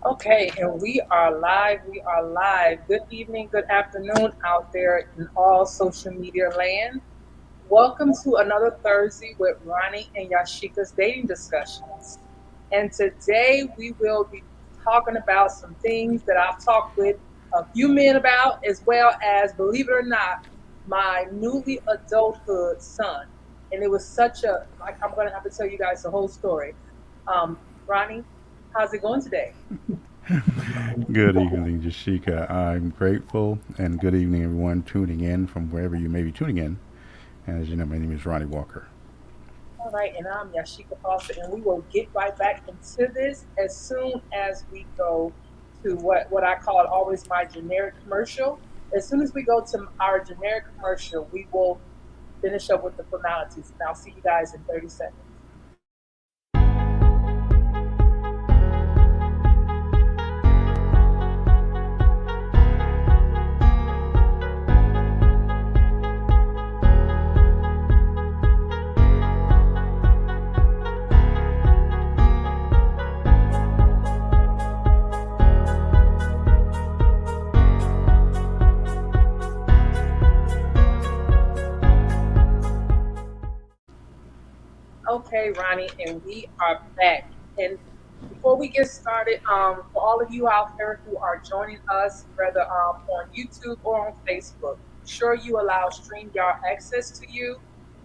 Okay, and we are live. We are live. Good evening, good afternoon out there in all social media land. Welcome to another Thursday with Ronnie and Yashika's dating discussions. And today we will be talking about some things that I've talked with a few men about, as well as, believe it or not, my newly adulthood son. And it was such a, like, I'm going to have to tell you guys the whole story. Ronnie, how's it going today? Good evening, Yasheka. I'm grateful, and good evening, everyone tuning in from wherever you may be tuning in. As you know, my name is Ronnie Walker. All right, and I'm Yashika Foster, and we will get right back into this as soon as we go to what I call always my generic commercial. As soon as we go to our generic commercial, we will finish up with the formalities, and I'll see you guys in 30 seconds. Okay, Ronnie, and we are back. And before we get started, for all of you out there who are joining us, whether on YouTube or on Facebook, sure you allow StreamYard access to you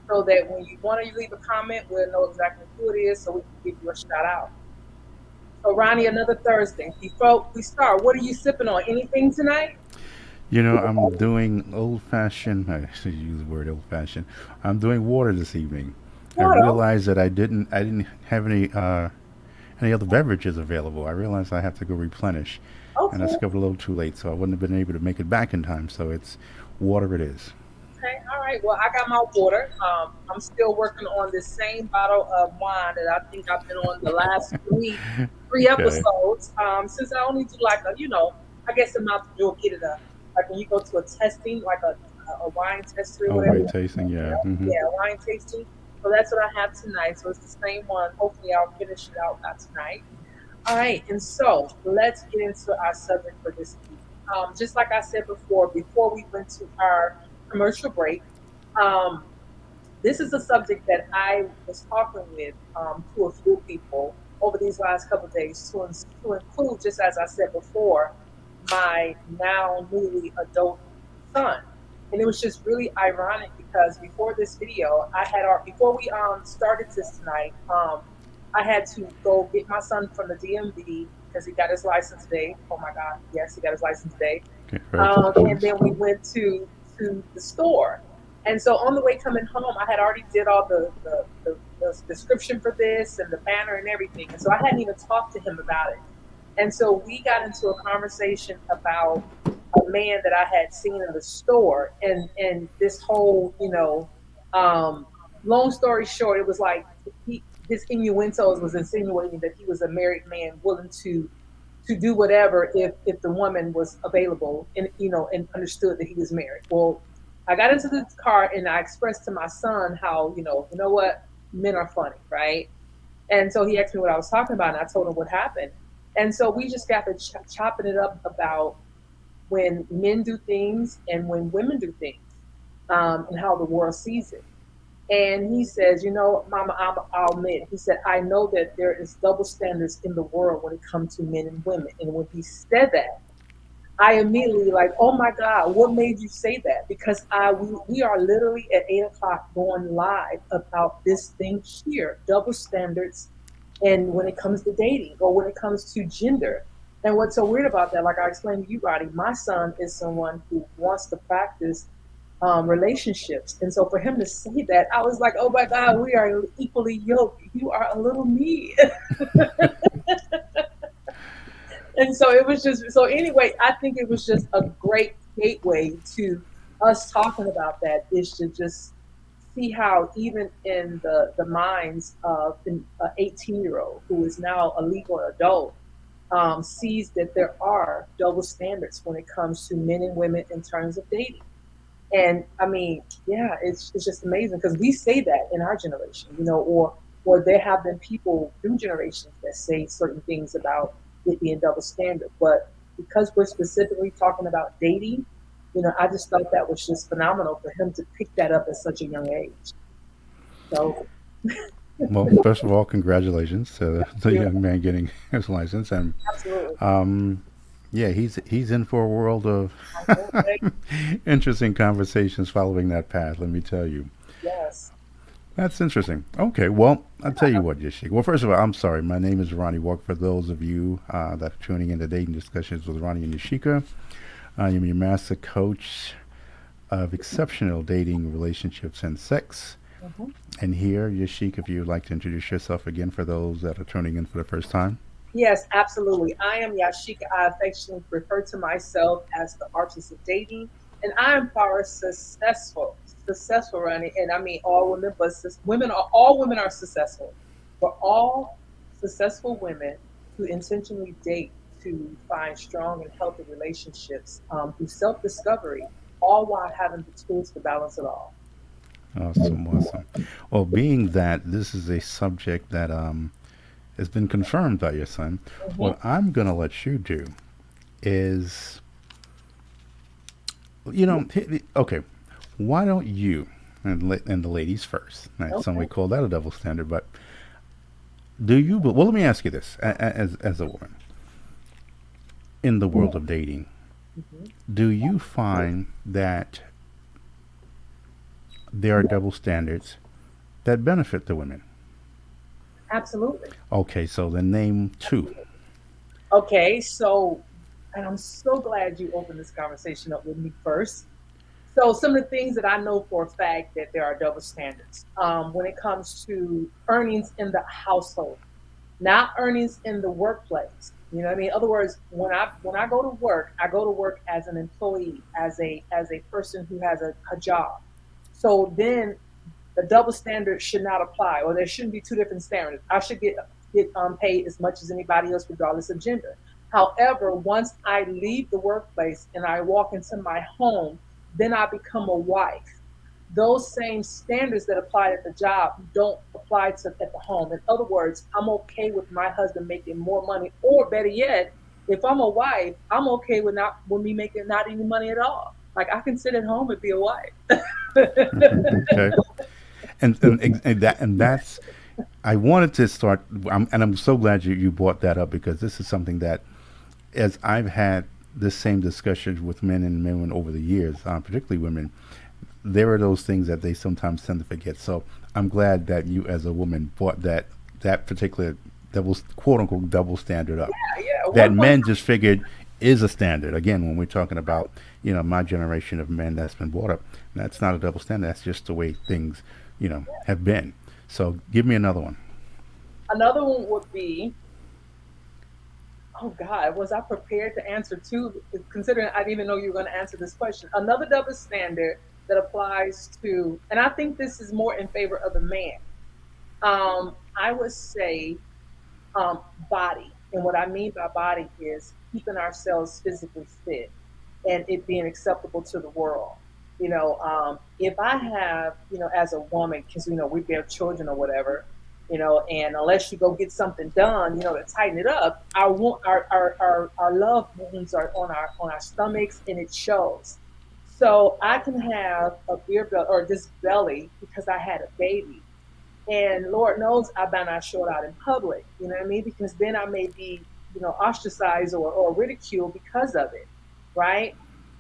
so that when you want to leave a comment, we'll know exactly who it is so we can give you a shout out. So, Ronnie, another Thursday. Before we start, what are you sipping on? Anything tonight? I'm doing old fashioned, I should use the word old fashioned. I'm doing water this evening. I Water. realized that I didn't have any other beverages available. I realized I have to go replenish, and I Okay. discovered a little too late, so I wouldn't have been able to make it back in time. So it's water it is. Okay, all right. Well, I got my water. I'm still working on this same bottle of wine that I think I've been on the last three Okay. episodes. Since I only do like a, I guess I'm not to do get it like when you go to a testing, like a wine tester or Oh, whatever. wait, tasting, yeah. Yeah, wine tasting. So that's what I have tonight. So it's the same one. Hopefully, I'll finish it out by tonight. All right, and so let's get into our subject for this week. Just like I said before we went to our commercial break, um, this is a subject that I was talking with to a few people over these last couple of days to include, just as I said before, my now newly adult son. And it was just really ironic because before this video, before we started this tonight, I had to go get my son from the DMV because he got his license today. Oh my God, yes, he got his license today. And Congratulations. then we went to the store. And so on the way coming home, I had already did all the description for this and the banner and everything. And so I hadn't even talked to him about it. And so we got into a conversation about a man that I had seen in the store, and this whole, um, long story short, it was like his innuendos was insinuating that he was a married man willing to do whatever if the woman was available and and understood that he was married. Well, I got into the car and I expressed to my son how what, men are funny, right? And so he asked me what I was talking about, and I told him what happened. And so we just got to chopping it up about when men do things and when women do things, and how the world sees it. And he says, Mama, I'll admit, he said, I know that there is double standards in the world when it comes to men and women. And when he said that, I immediately like, oh my God, what made you say that? Because we are literally at 8 o'clock going live about this thing here, double standards, and when it comes to dating or when it comes to gender. And what's so weird about that, like I explained to you, Roddy, my son is someone who wants to practice relationships. And so for him to say that, I was like, oh my God, we are equally yoked. You are a little me. And so it was just, so anyway, I think it was just a great gateway to us talking about that, is to just see how even in the minds of an 18-year-old who is now a legal adult, sees that there are double standards when it comes to men and women in terms of dating. And I mean, yeah, it's just amazing because we say that in our generation, or there have been people through generations that say certain things about it being double standard. But because we're specifically talking about dating, I just thought that was just phenomenal for him to pick that up at such a young age. So, Well, first of all, congratulations to the yeah, young man getting his license, and absolutely. um, yeah, he's in for a world of I can't wait. interesting conversations following that path. Let me tell you. Yes. That's interesting. Okay, well, I'll tell you what, Yashik. Well, first of all, I'm sorry. My name is Ronnie Walk. For those of you that are tuning in to Dating Discussions with Ronnie and Yashika, I am your master coach of exceptional dating, relationships, and sex. Hmm. And here, Yashik, if you'd like to introduce yourself again for those that are tuning in for the first time. Yes, absolutely. I am Yashika. I affectionately refer to myself as the artist of dating, and I empower successful running. And I mean all women, but women are all women are successful. For all successful women to intentionally date to find strong and healthy relationships through self-discovery, all while having the tools to balance it all. Awesome, awesome. Well, being that this is a subject that has been confirmed by your son, Hmm. what I'm going to let you do is, okay, why don't you, and the ladies first, right, some Okay. may call that a double standard, but well, let me ask you this, as a woman, in the world of dating, Hmm. do you find that there are double standards that benefit the women? Absolutely. Okay, so then name two. Absolutely. Okay, so, and I'm so glad you opened this conversation up with me first. So, some of the things that I know for a fact that there are double standards when it comes to earnings in the household, not earnings in the workplace. You know what I mean? In other words, when I go to work as an employee, as a person who has a job. So then the double standard should not apply, or there shouldn't be two different standards. I should get paid as much as anybody else, regardless of gender. However, once I leave the workplace and I walk into my home, then I become a wife. Those same standards that apply at the job don't apply to at the home. In other words, I'm okay with my husband making more money, or better yet, if I'm a wife, I'm okay with me making not any money at all. Like I can sit at home and be a wife. Okay, and that's I wanted to start, and I'm so glad you brought that up because this is something that, as I've had this same discussion with men and women over the years, particularly women, there are those things that they sometimes tend to forget. So I'm glad that you, as a woman, brought that particular double, quote unquote, double standard up. Yeah, That one men just figured is a standard. Again, when we're talking about my generation of men that's been brought up, that's not a double standard. That's just the way things have been. So give me another one. another one would be, oh God, was I prepared to answer two? Considering I didn't even know you were going to answer this question. Another double standard that applies to, and I think this is more in favor of the man. I would say body, and what I mean by body is keeping ourselves physically fit and it being acceptable to the world. If I have, as a woman, because we bear children or whatever, and unless you go get something done, to tighten it up, our love wounds are on our stomachs, and it shows. So I can have a beer belly or this belly because I had a baby, and Lord knows I better not show it out in public. You know what I mean? Because then I may be, ostracized or ridiculed because of it, right?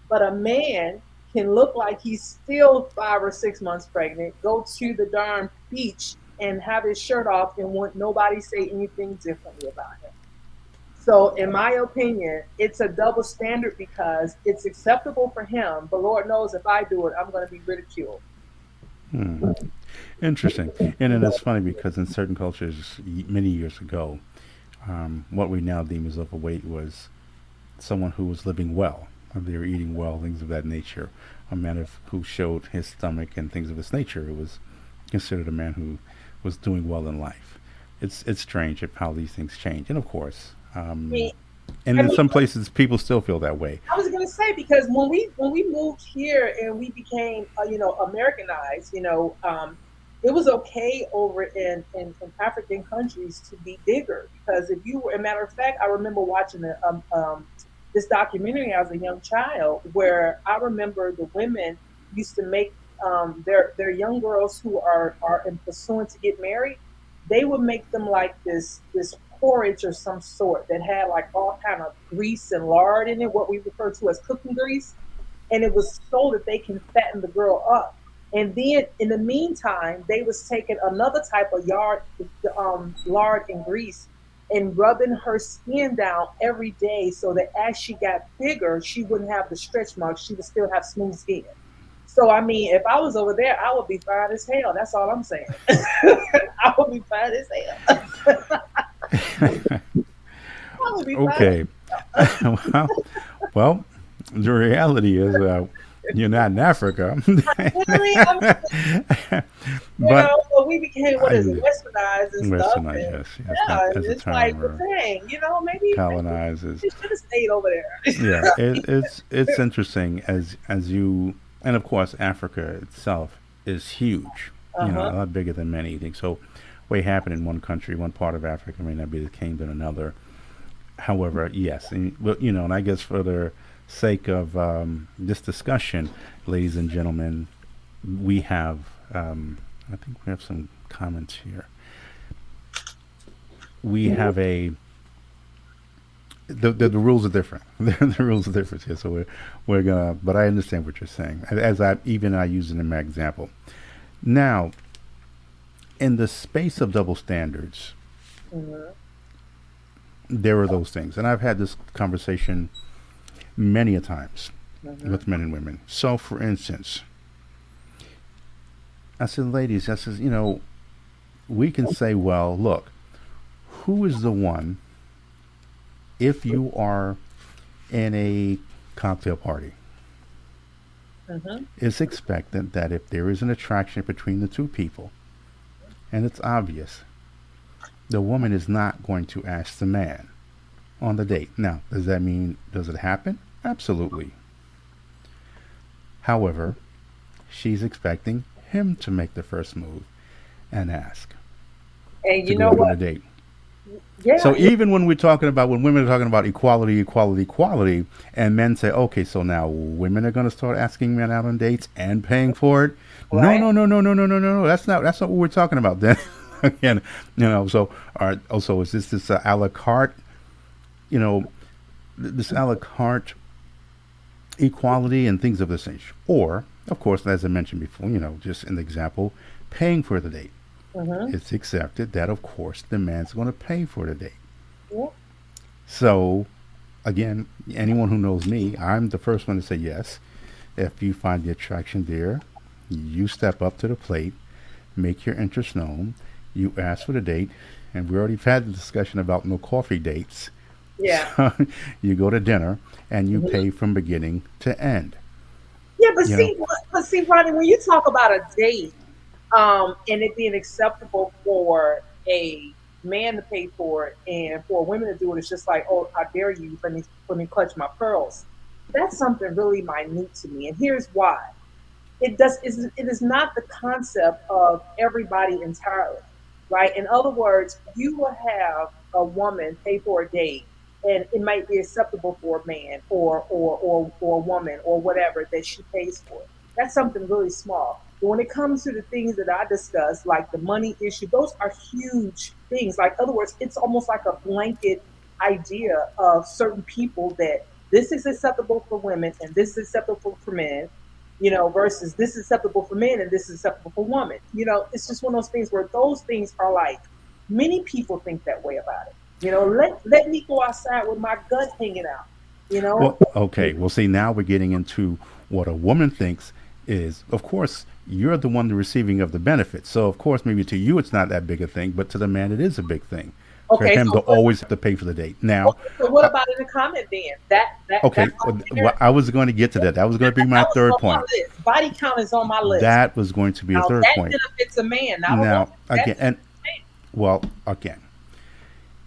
But a man can look like he's still 5 or 6 months pregnant, go to the darn beach and have his shirt off and want nobody say anything differently about him. So, in my opinion, it's a double standard because it's acceptable for him, but Lord knows if I do it, I'm going to be ridiculed. Hmm. Interesting. And then it's funny because in certain cultures, many years ago, what we now deem as overweight was someone who was living well. They were eating well, things of that nature. A man who showed his stomach and things of this nature, it was considered a man who was doing well in life. It's strange how these things change, and of course, and I in mean, some places, people still feel that way. I was gonna say because when we moved here and we became Americanized, it was okay over in African countries to be bigger because if you were, a matter of fact, I remember watching this documentary as a young child where I remember the women used to make their young girls who are in pursuing to get married, they would make them like this porridge or some sort that had like all kind of grease and lard in it, what we refer to as cooking grease, and it was so that they can fatten the girl up. And then in the meantime, they was taking another type of lard and grease and rubbing her skin down every day so that as she got bigger, she wouldn't have the stretch marks. She would still have smooth skin. So I mean, if I was over there, I would be fine as hell. That's all I'm saying. I would be fine as hell. I would be fine. Okay. well, well, the reality is you're not in Africa. Really, I mean, but but we became what I is it, westernized and stuff, Westernized, and yes, yes, yeah, as a it's like, term, but dang, maybe colonizes. we should have stayed over there. Yeah, it's interesting as you, and of course Africa itself is huge. Uh A huh. lot bigger than many think. So, what happened in one country, one part of Africa may not be the same in another. However, yes, and well, and I guess for the sake of this discussion, ladies and gentlemen, we have. I think we have some comments here. We have a the rules are different. The rules are different here, so we're gonna. But I understand what you're saying. As I use it in my example. Now, in the space of double standards, Hmm. there are those things, and I've had this conversation many a times Hmm. with men and women. So, for instance, I said, ladies, I says, we can say, well, look, who is the one if you are in a cocktail party? Hmm. It's expected that if there is an attraction between the two people, and it's obvious, the woman is not going to ask the man on the date. Now, does it happen? Absolutely. However, she's expecting him to make the first move and ask And to you go know out on a what? date. Yeah, So even when women are talking about equality, equality, equality, and men say, okay, so now women are going to start asking men out on dates and paying for it. No, right. no, no, no, no, no, no, no, no. That's not what we're talking about. Then again, So, also, is this a la carte? You know, this a la carte equality and things of this nature, or of course, as I mentioned before, just an example, paying for the date. Hmm. It's accepted that, of course, the man's going to pay for the date. Yeah. So, again, anyone who knows me, I'm the first one to say yes. If you find the attraction there, you step up to the plate, make your interest known, you ask for the date, and we already had the discussion about no coffee dates. Yeah. So you go to dinner and you Hmm. pay from beginning to end. Yeah, You know, but see, Ronnie, when you talk about a date, and it being acceptable for a man to pay for it and for women to do it, it's just like, oh, how dare you? Let me clutch my pearls. That's something really minute to me, and here's why. It is not the concept of everybody entirely, right? In other words, you will have a woman pay for a date, and it might be acceptable for a man or a woman or whatever that she pays for. That's something really small. But when it comes to the things that I discussed, like the money issue, those are huge things. Like, in other words, it's almost like a blanket idea of certain people that this is acceptable for women and this is acceptable for men, versus this is acceptable for men and this is acceptable for women. It's just one of those things where those things are like many people think that way about it. Let me go outside with my gut hanging out. You know, well, okay. Well, see, now we're getting into what a woman thinks is, of course, you're the one the receiving of the benefit. So, of course, maybe to you it's not that big a thing, but to the man it is a big thing for okay, him to so always have to pay for the date. Now, okay, so what uh, about in the comment then? That okay, right there, I was going to get to that. That was going to be my that was third on my point. list. Body count is on my list. That was going to be a Now third that point. benefits a man, not a woman. Now, That again, and benefits a man. well, again,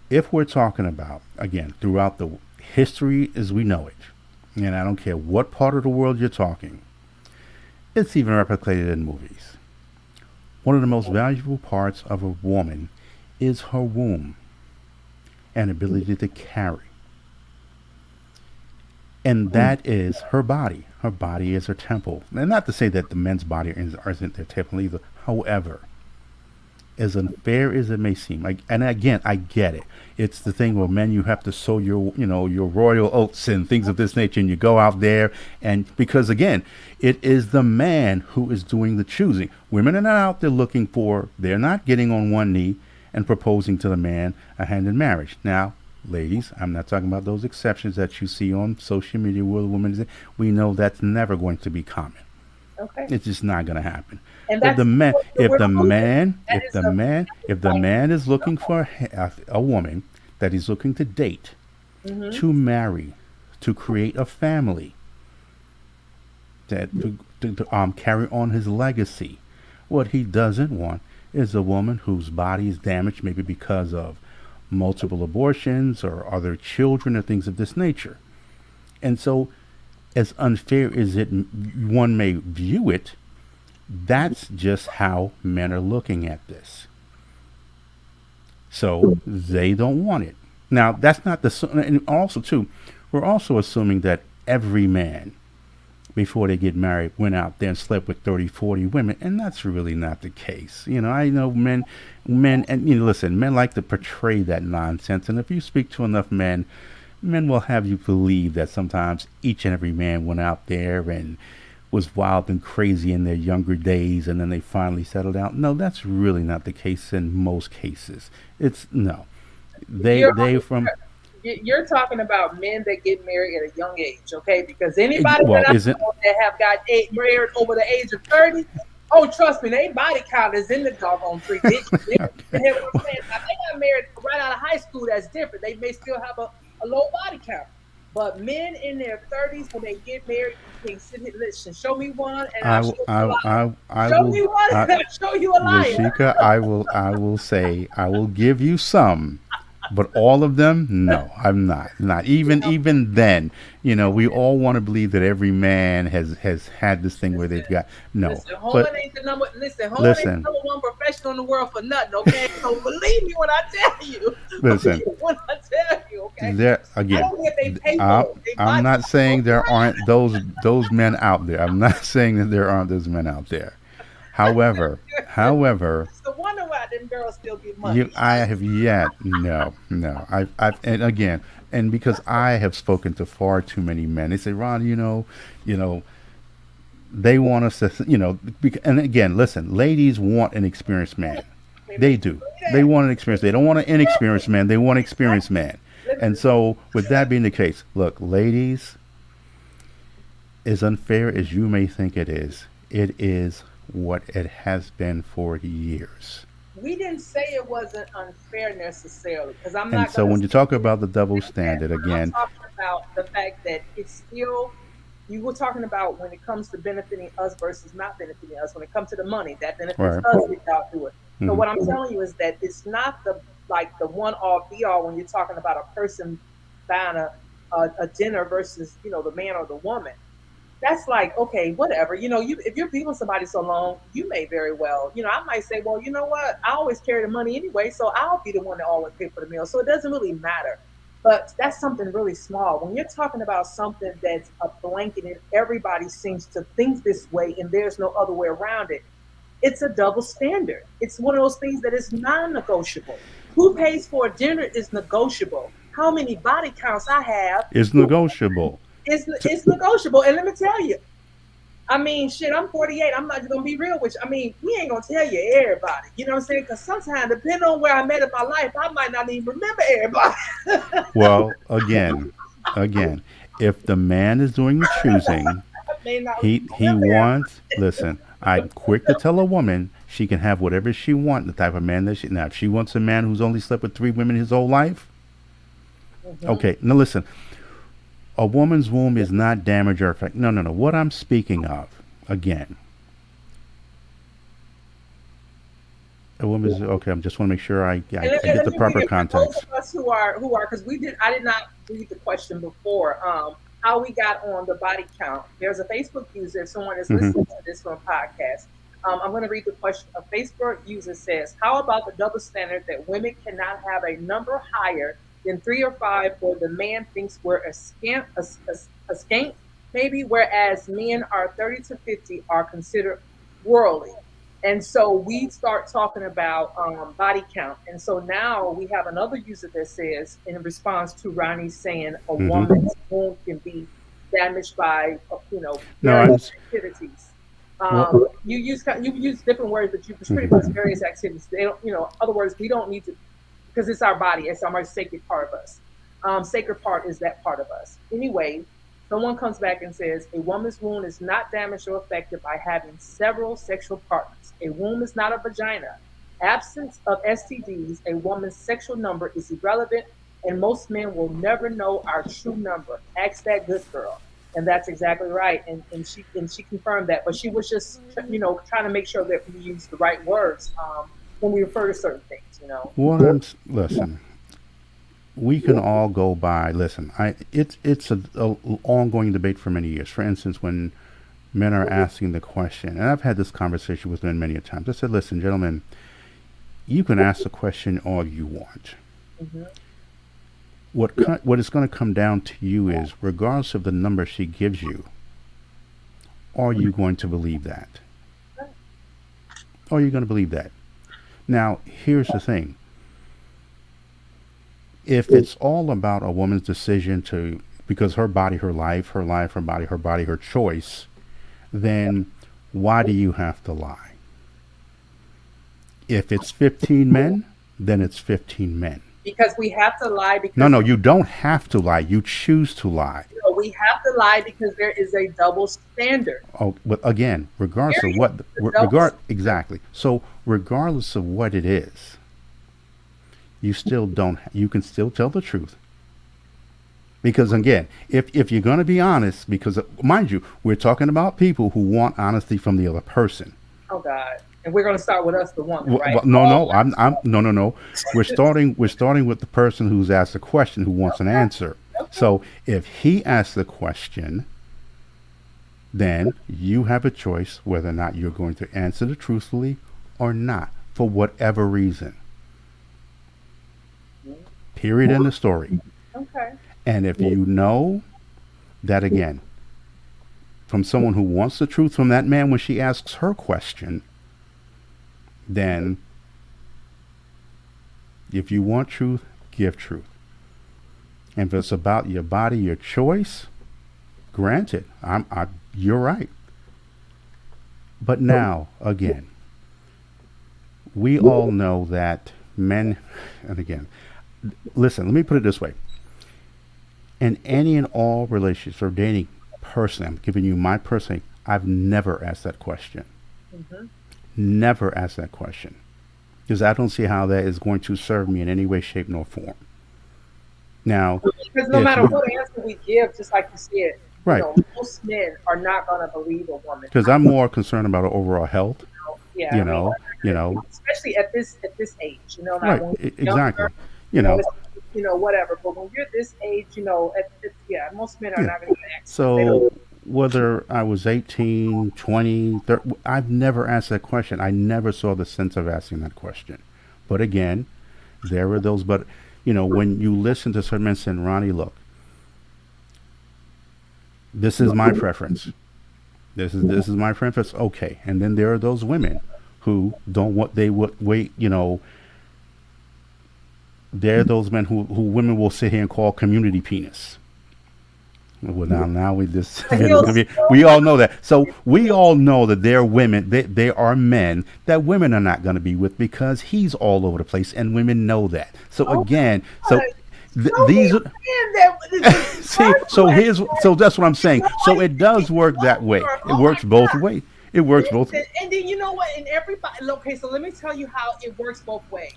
if we're talking about, again, throughout the history as we know it, and I don't care what part of the world you're talking, it's even replicated in movies. One of the most valuable parts of a woman is her womb and ability to carry. And that is her body. Her body is her temple. And not to say that the men's body isn't their temple either. However, as unfair as it may seem, and again, I get it. It's the thing where men, you have to sow your, your royal oats and things of this nature, and you go out there, and because again, it is the man who is doing the choosing. Women are not out there looking for. They're not getting on one knee and proposing to the man a hand in marriage. Now, ladies, I'm not talking about those exceptions that you see on social media where the woman is. We know that's never going to be common. Okay. It's just not going to happen. And If that's the man, if we're the moving. man, That if is the a man, if the point. man is looking for a woman that he's looking to date, Hmm. to marry, to create a family, that to carry on his legacy, what he doesn't want is a woman whose body is damaged, maybe because of multiple abortions or other children or things of this nature. And so, as unfair as it one may view it, that's just how men are looking at this. So they don't want it. Now that's not the and also too, we're also assuming that every man before they get married went out there and slept with 30, 40 women, and that's really not the case. I know men, and listen, men like to portray that nonsense, and if you speak to enough men, men will have you believe that sometimes each and every man went out there and was wild and crazy in their younger days and then they finally settled down. No, that's really not the case in most cases. It's no. You're They from you're talking about men that get married at a young age, okay? Because anybody well, that I isn't know that have got married over the age of 30, oh, trust me, their body count is in the doggone 3 digits. You okay. hear what I'm saying? Now, they got married right out of high school, that's different. They may still have a low body count. But men in their 30s, when they get married, you can sit here, listen, show me one, and I'll show you a liar. I Show will me one, I, and I'll show you a liar. Yashika, I will say I will give you some, but all of them, no, I'm not. Not even then. We all want to believe that every man has had this thing where Listen, they've got no. listen, But hoeing ain't the number. Listen, hoeing ain't listen, the number one profession in the world for nothing. Okay, so believe me when I tell you. Believe listen. me when I tell you. Okay, There I again, don't care if they pay I'm for it. They I'm body not saying count. there aren't those men out there. I'm not saying that there aren't those men out there. However, It's the wonder why them girls still get you money. I have yet no. I've and again, and because I have spoken to far too many men, they say, Ron, you know, they want us to, and again, listen, ladies want an experienced man. They They make do. you They say want an experienced. They don't want an inexperienced man. They want an experienced man. that. And so, with that being the case, look, ladies, as unfair as you may think it is what it has been for years. We didn't say it wasn't unfair necessarily, because I'm And not so, gonna when you talk about the double say that. standard I'm again, talking about the fact that it's still you were talking about when it comes to benefiting us versus not benefiting us. When it comes to the money, that benefits right? us if y'all do it. So Hmm. what I'm telling you is that it's not the like the one all be all when you're talking about a person buying a dinner versus the man or the woman. That's like, okay, whatever. You if you're being with somebody so long, you may very well, I might say, well, you know what? I always carry the money anyway, so I'll be the one that always pay for the meal. So it doesn't really matter. But that's something really small. When you're talking about something that's a blanket and everybody seems to think this way and there's no other way around it, it's a double standard. It's one of those things that is non-negotiable. Who pays for a dinner is negotiable. How many body counts I have Is negotiable. So, is negotiable. And let me tell you, I mean, shit, I'm 48. I'm not just gonna be real with you. I mean, we ain't gonna tell you everybody. You know what I'm saying? Because sometimes, depending on where I'm at in my life, I might not even remember everybody. well, again, if the man is doing the choosing, I may not he remember everybody. wants. Listen, I'm quick to tell a woman she can have whatever she wants. The type of man that she now, if she wants a man who's only slept with three women his whole life, Mm-hmm. okay. Now listen, a woman's womb is not damaged or affected. No, no, no. What I'm speaking of, again, a woman's okay. I just want to make sure I And get let the me proper read it for those context. of us because I did not read the question before. How we got on the body count. There's a Facebook user, if someone is Hmm. listening to this from a podcast. I'm going to read the question. A Facebook user says, "How about the double standard that women cannot have a number higher than three or five, or the man thinks we're a skank, maybe, whereas men are 30 to 50 are considered worldly." And so we start talking about body count. And so now we have another user that says, in response to Ronnie saying a Hmm. woman's womb can be damaged by, No, various I just activities. well, You use different words, but it's pretty much mhm. various activities. They don't, other words, we don't need to, because it's our body. It's our most sacred part of us. Sacred part is that part of us. Anyway, someone comes back and says a woman's womb is not damaged or affected by having several sexual partners. A womb is not a vagina. Absence of STDs, a woman's sexual number is irrelevant, and most men will never know our true number. Ask that good girl. And that's exactly right. And she confirmed that, but she was just trying to make sure that we use the right words when we refer to certain things. What listen. We can all go by. Listen, it's a ongoing debate for many years. For instance, when men are asking the question, and I've had this conversation with men many a times. I said, "Listen, gentlemen, you can ask the question all you want. Hmm. What it's going to come down to you is, regardless of the number she gives you, are you going to believe that? Are you going to believe that?" Now, here's the thing: if it's all about a woman's decision to, because her body, her life, her body, her choice, then why do you have to lie? If it's 15 men, then it's 15 men. Because we have to lie No, because no, you don't have to lie. You choose to lie. we have to lie because there is a double standard. Oh, but again, regardless of Period. what, The double standard. exactly. So, regardless of what it is, you still don't. You can still tell the truth. Because again, if you're going to be honest, because mind you, we're talking about people who want honesty from the other person. Oh God. And we're gonna start with us, the woman, right? No, Oh, no, no, no, no. We're starting with the person who's asked the question, who wants an okay, answer. okay. So if he asks the question, then you have a choice whether or not you're going to answer it truthfully or not, for whatever reason. Period. In the story. Okay. And if you know that again, from someone who wants the truth from that man when she asks her question, then if you want truth, give truth. And if it's about your body, your choice, granted, you're right. But now, again, we all know that men, and again, listen, let me put it this way. In any and all relationships or dating, personally, I'm giving you my personal, I've never asked that question. Hmm. Never asked that question. Because I don't see how that is going to serve me in any way, shape, nor form. Now, Because no if matter you, what answer we give, just like you said, right, most men are not gonna believe a woman. because I'm more concerned about her overall health, Yeah, you I mean, know, you know, especially at this age, not right, when you're younger, exactly, you know, it's whatever. But when you're this age, yeah, most men are yeah. not going to ask because they don't. So whether I was 18, 20, 30, I've never asked that question. I never saw the sense of asking that question. But again, there are those, but when you listen to certain men saying, Ronnie, look, this is my preference. This is my preference. Okay. And then there are those women who don't want, they would wait, there are those men who women will sit here and call community penis. Well, now we just He'll we all know that. So we all know that there are women, they are men that women are not going to be with because he's all over the place, and women know that. So oh, again, God, show me these a are man that see. first So that's what I'm saying. So question, it does work what that way. word? It Oh my works both God. ways. It works both. Listen, and then you know what? And everybody, okay, so let me tell you how it works both ways.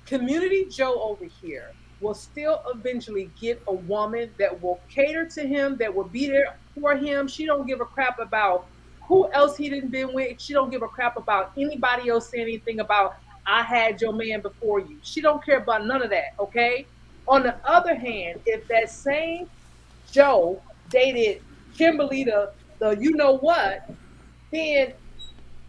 Community Joe over here will still eventually get a woman that will cater to him, that will be there for him. She don't give a crap about who else he didn't been with. She don't give a crap about anybody else saying anything about I had your man before you. She don't care about none of that. Okay. On the other hand, if that same Joe dated Kimberly, the you know what, then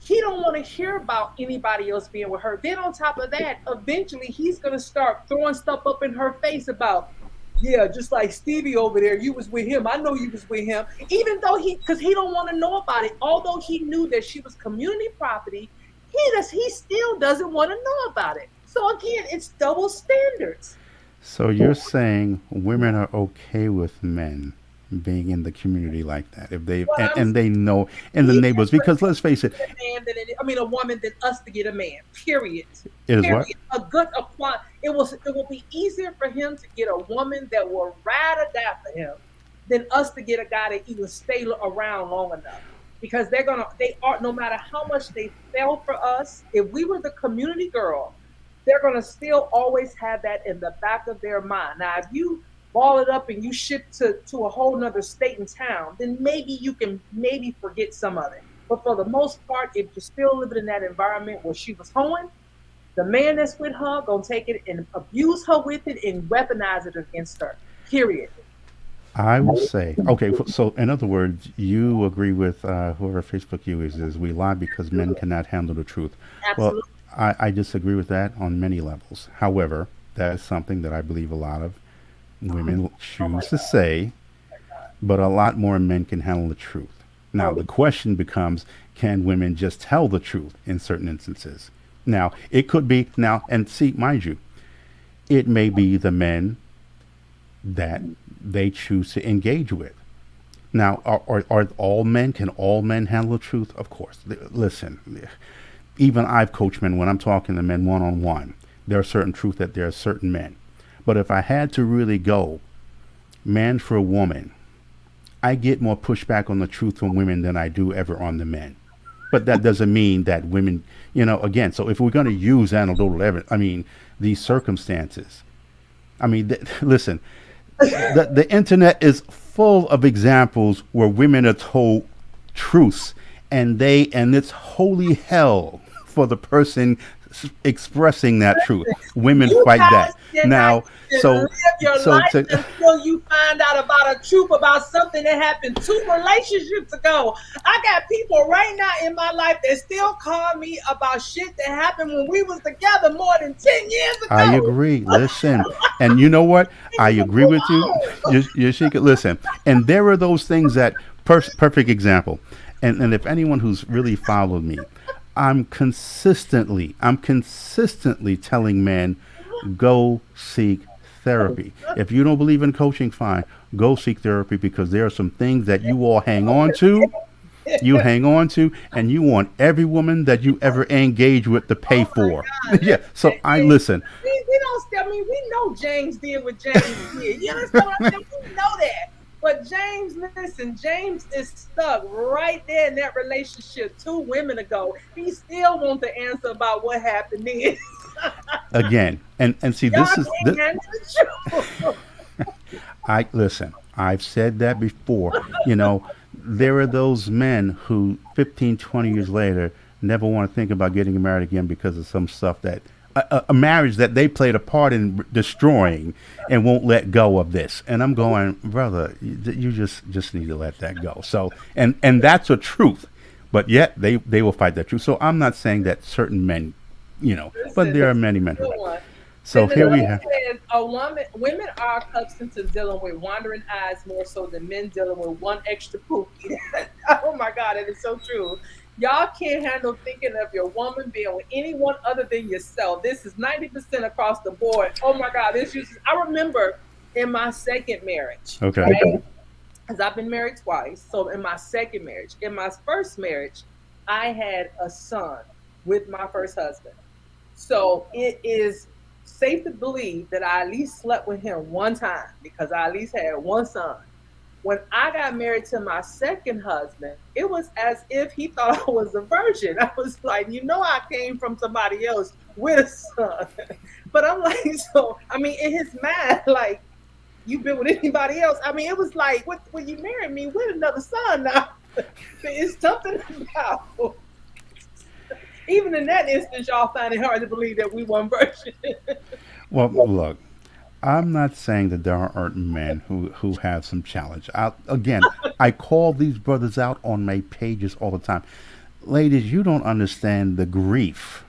he don't want to hear about anybody else being with her. Then on top of that, eventually he's gonna start throwing stuff up in her face about, yeah, just like Stevie over there, you was with him. I know you was with him. Even though because he don't want to know about it. Although he knew that she was community property, he still doesn't want to know about it. So again, it's double standards. So you're saying women are okay with men being in the community like that if they What I'm and they know in the easier neighborhoods for because him let's face to it, get a man than I mean a woman than us to get a man. Period. it is what? Period. It will be easier for him to get a woman that will ride or die for him than us to get a guy that even stay around long enough. Because they are, no matter how much they fell for us, if we were the community girl, they're gonna still always have that in the back of their mind. Now, if you ball it up and you ship to a whole nother state and town, then maybe you can maybe forget some of it. But for the most part, if you're still living in that environment where she was hoeing, the man that's with her gonna take it and abuse her with it and weaponize it against her. Period. I will say, okay, so in other words, you agree with whoever Facebook you is we lie because men cannot handle the truth. Well, Absolutely. I disagree with that on many levels. However, that is something that I believe a lot of women Oh my choose to God. say, but a lot more men can handle the truth. Now, Oh, the question becomes can women just tell the truth in certain instances? Now, it could be, now, and see, mind you, it may be the men that they choose to engage with. Now, are all men, can all men handle the truth? Of course. Listen, even I've coached men when I'm talking to men one on one. There are certain truth that there are certain men. But if I had to really go man for a woman, I get more pushback on the truth from women than I do ever on the men. But that doesn't mean that women, again, so if we're going to use anecdotal evidence, I mean, these circumstances, I mean, listen, the internet is full of examples where women are told truths and it's holy hell for the person expressing that truth. Women you fight guys that. cannot Now, even so live your so life to until you find out about a truth about something that happened 2 relationships ago. I got people right now in my life that still call me about shit that happened when we was together more than 10 years I ago. agree. Listen, and you know what? I agree Come with you. on. Yashika, listen. And there are those things that perfect example. And if anyone who's really followed me, I'm consistently telling men, go seek therapy. If you don't believe in coaching, fine, go seek therapy because there are some things that you all hang on to, and you want every woman that you ever engage with to pay Oh my for. God. Yeah. So I listen. We don't, I mean, we know James did what James did. You understand what I'm saying? We know that. But James, listen, James is stuck right there in that relationship 2 women ago. He still wants to answer about what happened then. Again, and see, Y'all this is can't this, handle the truth. I listen. I've said that before. There are those men who 15, 20 years later never want to think about getting married again because of some stuff that a marriage that they played a part in destroying and won't let go of this. And I'm going, brother, you just need to let that go. So, and that's a truth. But yet they will fight that truth. So I'm not saying that certain men, but Listen, there this are is many men a who. good one. So And the here we note have. says, women are accustomed to dealing with wandering eyes more so than men dealing with one extra poopy. Oh my God, that is so true. Y'all can't handle thinking of your woman being with anyone other than yourself. This is 90% across the board. Oh my God, I remember in my second marriage, Okay. right? Because I've been married twice. So in my second marriage, in my first marriage, I had a son with my first husband. So it is safe to believe that I at least slept with him one time because I at least had one son. When I got married to my second husband, it was as if he thought I was a virgin. I was like, I came from somebody else with a son. But I'm like, so, I mean, in his mind, like, you've been with anybody else. I mean, it was like, when you married me with another son now, it's something about, even in that instance, y'all find it hard to believe that we one virgin. Well, look, I'm not saying that there aren't men who have some challenge. Again, I call these brothers out on my pages all the time. ladies, you don't understand the grief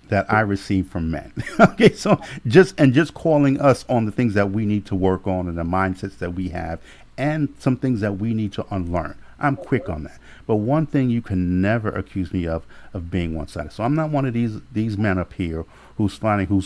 that I receive from men. Okay, so just calling us on the things that we need to work on and the mindsets that we have and some things that we need to unlearn. I'm quick on that. But one thing you can never accuse me of being one sided. So I'm not one of these men up here who's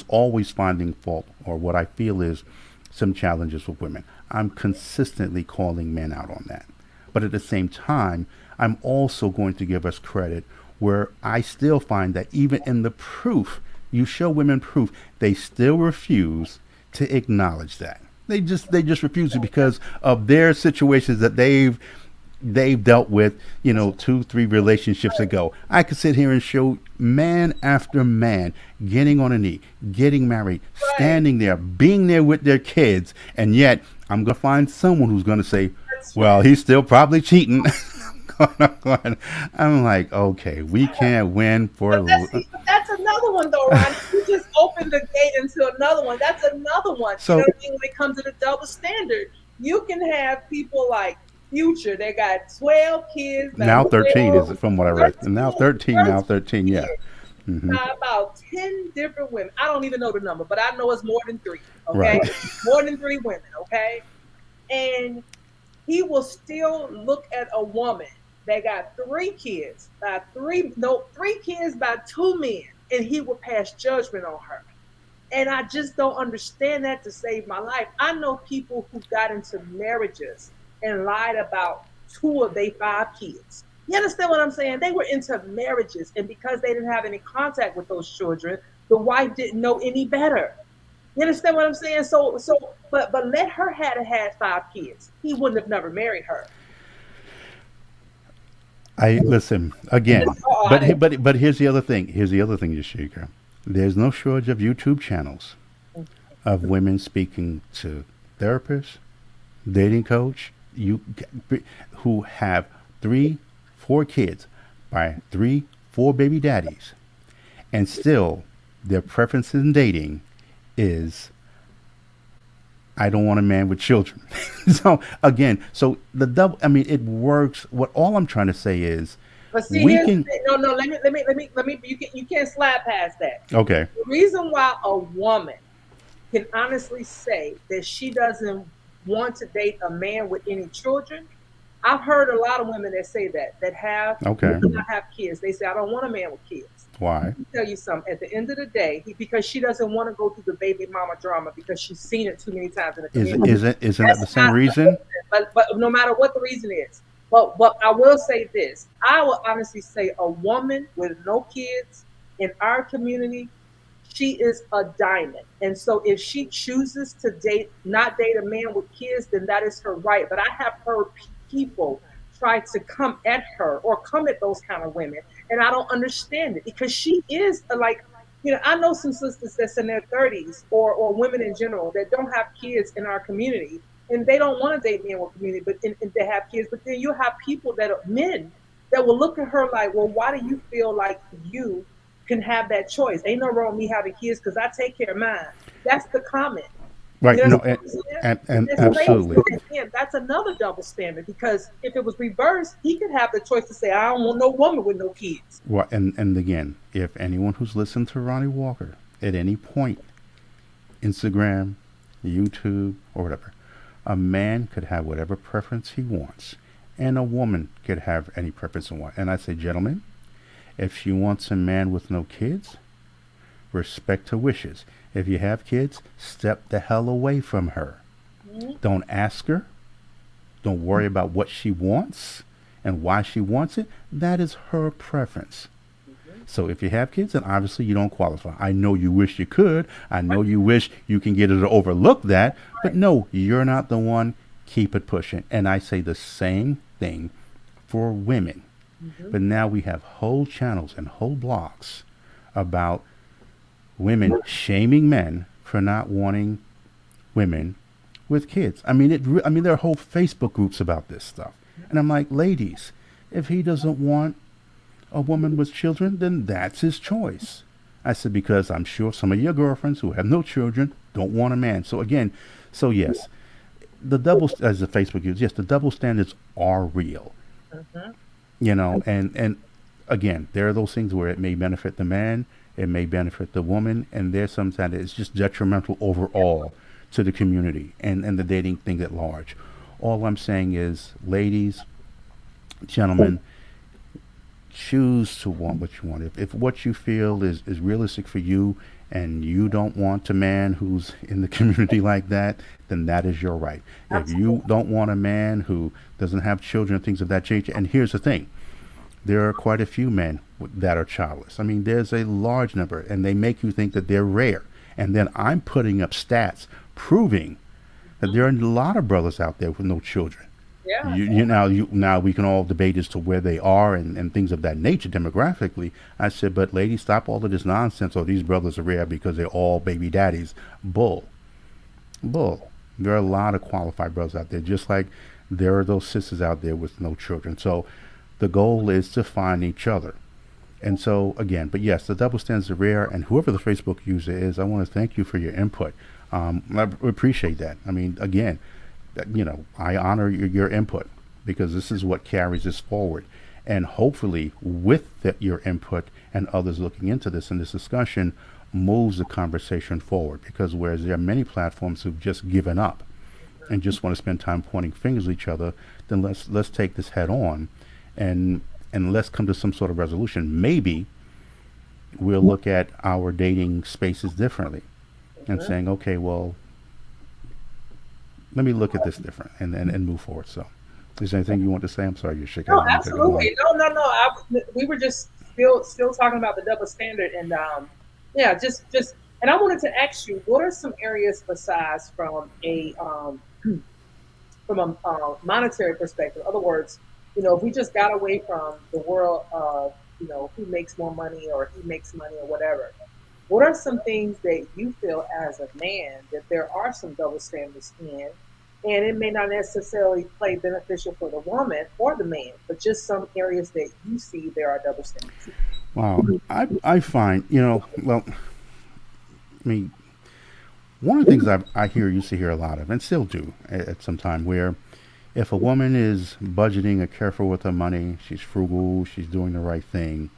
always finding fault or what I feel is some challenges with women. I'm consistently calling men out on that. But at the same time, I'm also going to give us credit where I still find that even in the proof, you show women proof, they still refuse to acknowledge that. They just refuse to because of their situations that they've dealt with, 2, 3 relationships ago. I could sit here and show man after man getting on a knee, getting married, Right. standing there, being there with their kids, and yet I'm gonna find someone who's gonna say, That's "Well, right. he's still probably cheating." I'm like, okay, we can't win for. But that's another one though, Ronnie. You just opened the gate into another one. That's another one. You know So what I mean? When it comes to the double standard, you can have people like Future. They got 12 kids, about now 13 is 12, from what I read. And now 13, 13 now 13, yeah. kids Hmm. by about 10 different women. I don't even know the number, but I know it's more than three. Right. Okay, more than three women. Okay, and he will still look at a woman that got three kids by three no three kids by two men, and he will pass judgment on her. And I just don't understand that to save my life. I know people who got into marriages and lied about two of their five kids. You understand what I'm saying? They were into marriages, and because they didn't have any contact with those children, the wife didn't know any better. You understand what I'm saying? But let her had five kids. He wouldn't have never married her. I listen again, Oh, I but didn't. but here's the other thing. Here's the other thing, Yashika. There's no shortage of YouTube channels of women speaking to therapists, dating coach, who have 3, 4 kids by 3, 4 baby daddies, and still their preference in dating is I don't want a man with children. So again, so the double. I mean, it works. What all I'm trying to say is But see, we here's the can. thing. No, no. Let me. You can't slide past that. Okay. The reason why a woman can honestly say that she doesn't want to date a man with any children. I've heard a lot of women that say that Okay. do not have kids. They say, I don't want a man with kids. Why? Let me tell you something. At the end of the day, because she doesn't want to go through the baby mama drama because she's seen it too many times in the Is community. isn't that That's the same not the reason? reason. But no matter what the reason is, but I will say this. I will honestly say a woman with no kids in our community, she is a diamond. And so if she chooses to not date a man with kids, then that is her right. But I have heard people try to come at her or come at those kind of women. And I don't understand it because she is like, I know some sisters that's in their 30s or women in general that don't have kids in our community and they don't want to date men with community, but and they have kids. But then you have people that are men that will look at her like, well, why do you feel like you can have that choice? Ain't no wrong with me having kids because I take care of mine. That's the comment. You Right. know No. what I'm saying? And It's crazy. absolutely. Again, that's another double standard because if it was reversed, he could have the choice to say, I don't want no woman with no kids. Well, and again, if anyone who's listened to Ronnie Walker at any point, Instagram, YouTube, or whatever, a man could have whatever preference he wants, and a woman could have any preference he wants. And I say, gentlemen, if she wants a man with no kids, respect her wishes. If you have kids, step the hell away from her. Mhm. Don't ask her. Don't worry about what she wants and why she wants it. That is her preference. Mhm. So if you have kids, then obviously you don't qualify. I know you wish you could. I know you wish you can get her to overlook that. But Right. no, you're not the one. Keep it pushing. And I say the same thing for women. Mhm. But now we have whole channels and whole blogs about women shaming men for not wanting women with kids. I mean, I mean, there are whole Facebook groups about this stuff, and I'm like, ladies, if he doesn't want a woman with children, then that's his choice. I said because I'm sure some of your girlfriends who have no children don't want a man. So again, so yes, the double as the Facebook uses, yes, the double standards are real. Mhm. And again, there are those things where it may benefit the man, it may benefit the woman, and there's sometimes it's just detrimental overall to the community and the dating thing at large. All I'm saying is, ladies, gentlemen, choose to want what you want. If what you feel is realistic for you and you don't want a man who's in the community like that, then that is your right. If you Absolutely. don't want a man who doesn't have children, things of that nature, and here's the thing, there are quite a few men that are childless. I mean, there's a large number, and they make you think that they're rare. And then I'm putting up stats proving that Mhm. there are a lot of brothers out there with no children. Yeah. Now we can all debate as to where they are and things of that nature demographically. I said, but ladies, stop all of this nonsense. Oh, these brothers are rare because they're all baby daddies. Bull, bull. There are a lot of qualified brothers out there, just like there are those sisters out there with no children. So the goal is to find each other. And so again, but yes, the double standards are rare. And whoever the Facebook user is, I want to thank you for your input. I appreciate that. I mean, again, I honor your input because this is what carries us forward. And hopefully, with your input and others looking into this in this discussion, moves the conversation forward. Because whereas there are many platforms who've just given up and just want to spend time pointing fingers at each other, then let's take this head on, and let's come to some sort of resolution. Maybe we'll look at our dating spaces differently and Mhm. saying, okay, well, let me look at this different and move forward. So, is there anything you want to say? I'm sorry, Yashika, I No, didn't mean to go on. absolutely. No, no, no. We were just still talking about the double standard, and yeah, just. And I wanted to ask you, what are some areas besides from a monetary perspective? In other words, if we just got away from the world of who makes more money or he makes money or whatever, what are some things that you feel as a man that there are some double standards in, and it may not necessarily play beneficial for the woman or the man, but just some areas that you see there are double standards. Wow, I find well, I mean, one of the things I hear used to hear a lot of, and still do at some time, where if a woman is budgeting or careful with her money, she's frugal, she's doing the right thing.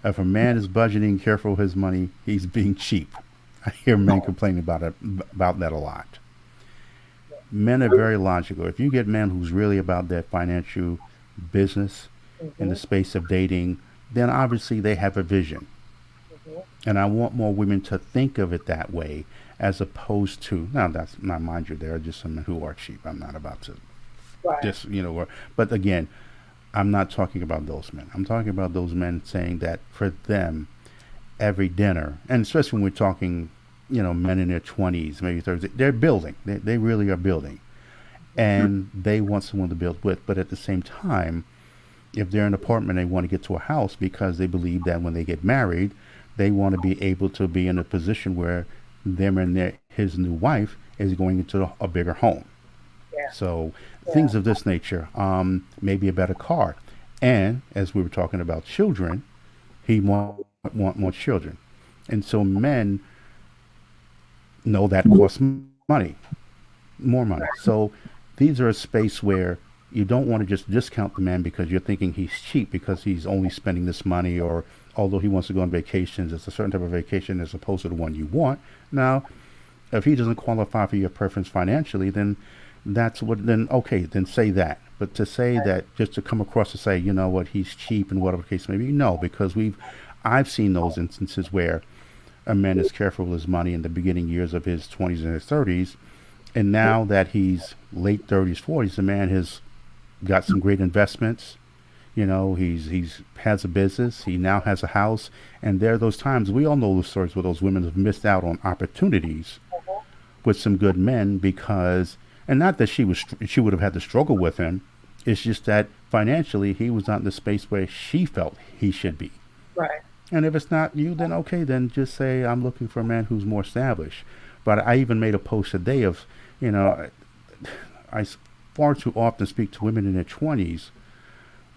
If a man is budgeting, careful with his money, he's being cheap. I hear men complaining about that a lot. Men are very logical. If you get men who's really about their financial business in the Mm-hmm, space of dating, then obviously they have a vision. mm-hmm. And I want more women to think of it that way as opposed to, now that's not, mind you, there are just some men who are cheap. I'm not about to Right. just, but again, I'm not talking about those men. I'm talking about those men saying that for them, every dinner, and especially when we're talking, men in their 20s, maybe 30s, they're building. They really are building. And they want someone to build with. But at the same time, if they're in an apartment, they want to get to a house because they believe that when they get married, they want to be able to be in a position where them and his new wife is going into a bigger home. Yeah. So Yeah. things of this nature, maybe a better car. And as we were talking about children, he want more children. And so men know that costs money, more money. So these are a space where you don't want to just discount the man because you're thinking he's cheap because he's only spending this money, or although he wants to go on vacations, it's a certain type of vacation as opposed to the one you want. Now, if he doesn't qualify for your preference financially, then that's what, then okay, then say that. But to say that, just to come across to say, you know what, he's cheap and whatever the case may be, no, because I've seen those instances where a man is careful with his money in the beginning years of his 20s and his 30s, and now that he's late 30s, 40s, the man has got some great investments. He's has a business. He now has a house, and there are those times we all know those stories where those women have missed out on opportunities Uh-huh. with some good men because, and not that she would have had to struggle with him. It's just that financially he was not in the space where she felt he should be. Right. And if it's not you, then okay, then just say I'm looking for a man who's more established. But I even made a post today of, you know, I far too often speak to women in their 20s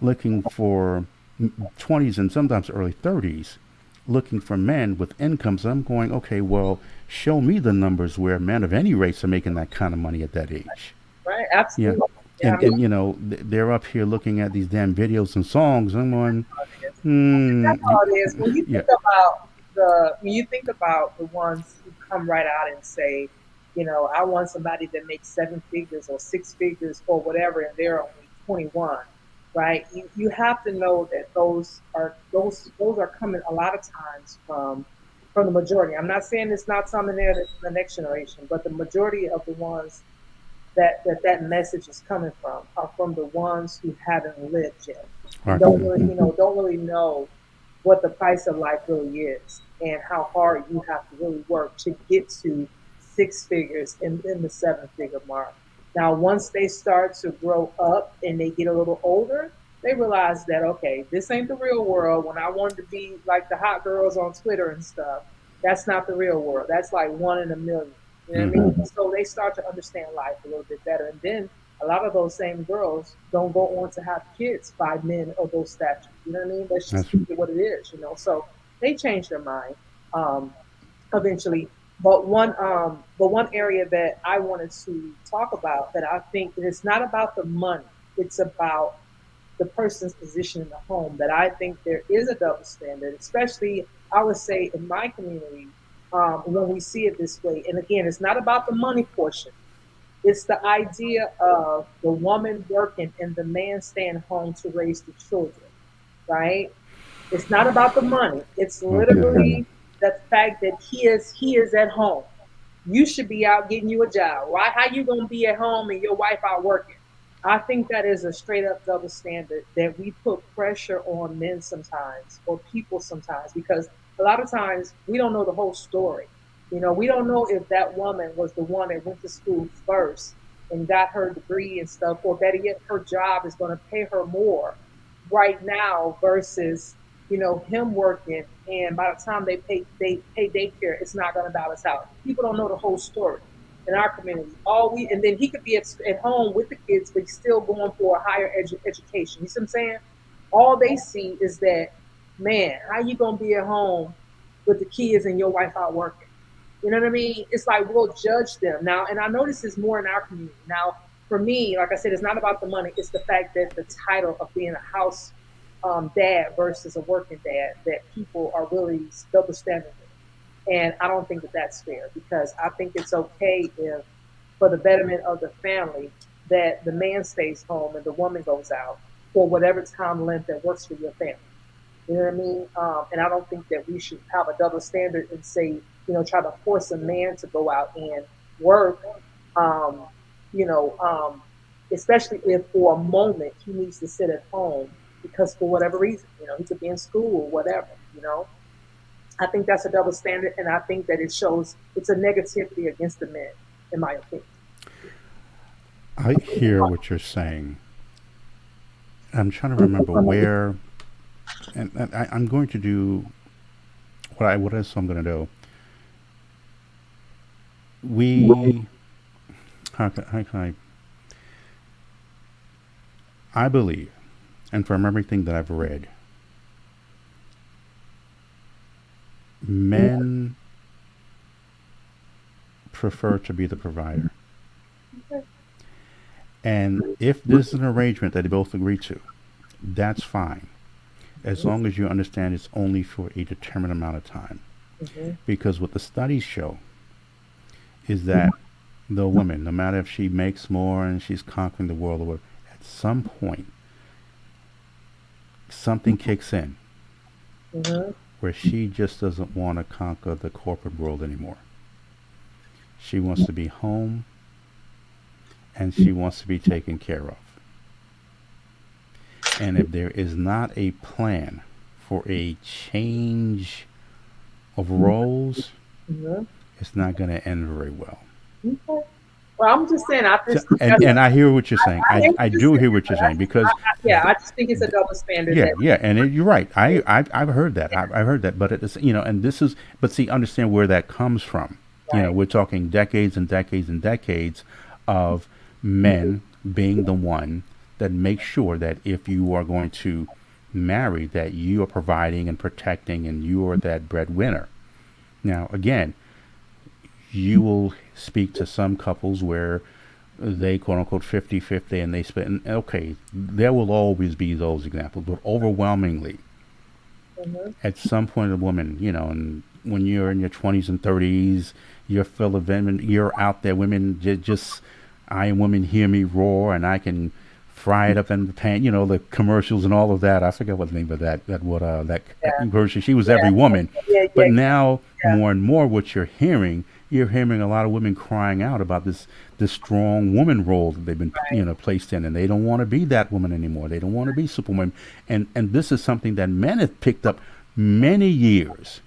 looking for 20s and sometimes early 30s looking for men with incomes. I'm going, okay, well, show me the numbers where men of any race are making that kind of money at that age. Right. Yeah. Absolutely. Yeah. And they're up here looking at these damn videos and songs. I'm going, Hmm. That's all it is. Yeah. When you think about the ones who come right out and say, I want somebody that makes seven figures or six figures or whatever, and they're only 21, right? You have to know that those are coming a lot of times from the majority. I'm not saying it's not some in there that's the next generation, but the majority of the ones that message is coming from are from the ones who haven't lived yet and Right. don't really know what the price of life really is and how hard you have to really work to get to six figures and in the seven figure mark. Now, once they start to grow up and they get a little older, they realize that, okay, this ain't the real world. When I wanted to be like the hot girls on Twitter and stuff, that's not the real world. That's like one in a million. You know what I Mm-hmm. mean? So they start to understand life a little bit better. And then a lot of those same girls don't go on to have kids by men of those statures. You know what I mean? Let's just That's keep it what it is. So they change their mind um, eventually. But one area that I wanted to talk about that I think it's not about the money. It's about the person's position in the home. That I think there is a double standard, especially I would say in my community when we see it this way. And again, it's not about the money portion. It's the idea of the woman working and the man staying home to raise the children, right? It's not about the money. It's okay. literally the fact that he is at home. You should be out getting you a job. Why? How you gonna be at home and your wife out working? I think that is a straight up double standard that we put pressure on men sometimes or people sometimes because a lot of times we don't know the whole story. We don't know if that woman was the one that went to school first and got her degree and stuff, or better yet, her job is going to pay her more right now versus him working, and by the time they pay daycare, it's not going to balance out. People don't know the whole story in our community. All we and then he could be at home with the kids, but he's still going for a higher education. You see what I'm saying? All they see is that, man, how you gonna be at home with the kids and your wife out working? You know what I mean? It's like we'll judge them now, and I know this is more in our community now. For me, like I said, it's not about the money. It's the fact that the title of being a house dad versus a working dad that people are really double standard with. And I don't think that that's fair because I think it's okay if, for the betterment of the family, that the man stays home and the woman goes out for whatever time length that works for your family. You know what I mean? And I don't think that we should have a double standard and say, try to force a man to go out and work, um, you know, um, especially if for a moment he needs to sit at home because for whatever reason, he could be in school or whatever. I think that's a double standard, and I think that it shows it's a negativity against the men, in my opinion. I hear what you're saying. I'm trying to remember where, and I'm going to do what else I'm going to do. We, how can I believe, and from everything that I've read, men prefer to be the provider. And if this is an arrangement that they both agree to, that's fine, as long as you understand it's only for a determined amount of time. Mm-hmm. Because what the studies show is that the woman, no matter if she makes more and she's conquering the world or whatever, at some point, something kicks in Mm-hmm. where she just doesn't want to conquer the corporate world anymore. She wants to be home and she wants to be taken care of. And if there is not a plan for a change of roles, Mm-hmm. it's not going to end very well. Okay. Well, I'm just saying, I So, just think that's, and I hear what you're saying. I hear what I you're do saying, hear what but you're saying because yeah, I just think it's a double standard yeah, that. yeah, and you're right. I've heard that. I've heard that, but it's and this is but see, understand where that comes from. Right. We're talking decades and decades and decades of men being the one that makes sure that if you are going to marry, that you are providing and protecting, and you are that breadwinner. Now, again, you will speak to some couples where they quote unquote 50-50 and they split. And okay, there will always be those examples, but overwhelmingly, Mhm. At some point, a woman, and when you're in your 20s and 30s, you're full of women. You're out there, women just, I am women, hear me roar, and I can fry it up in the pan. The commercials and all of that. I forget what the name of that Yeah. commercial. She was Yeah. every woman, Yeah. but Yeah. now Yeah. more and more, what you're hearing a lot of women crying out about this strong woman role that they've been Right. placed in, and they don't want to be that woman anymore. They don't want to be superwoman, and this is something that men have picked up many years,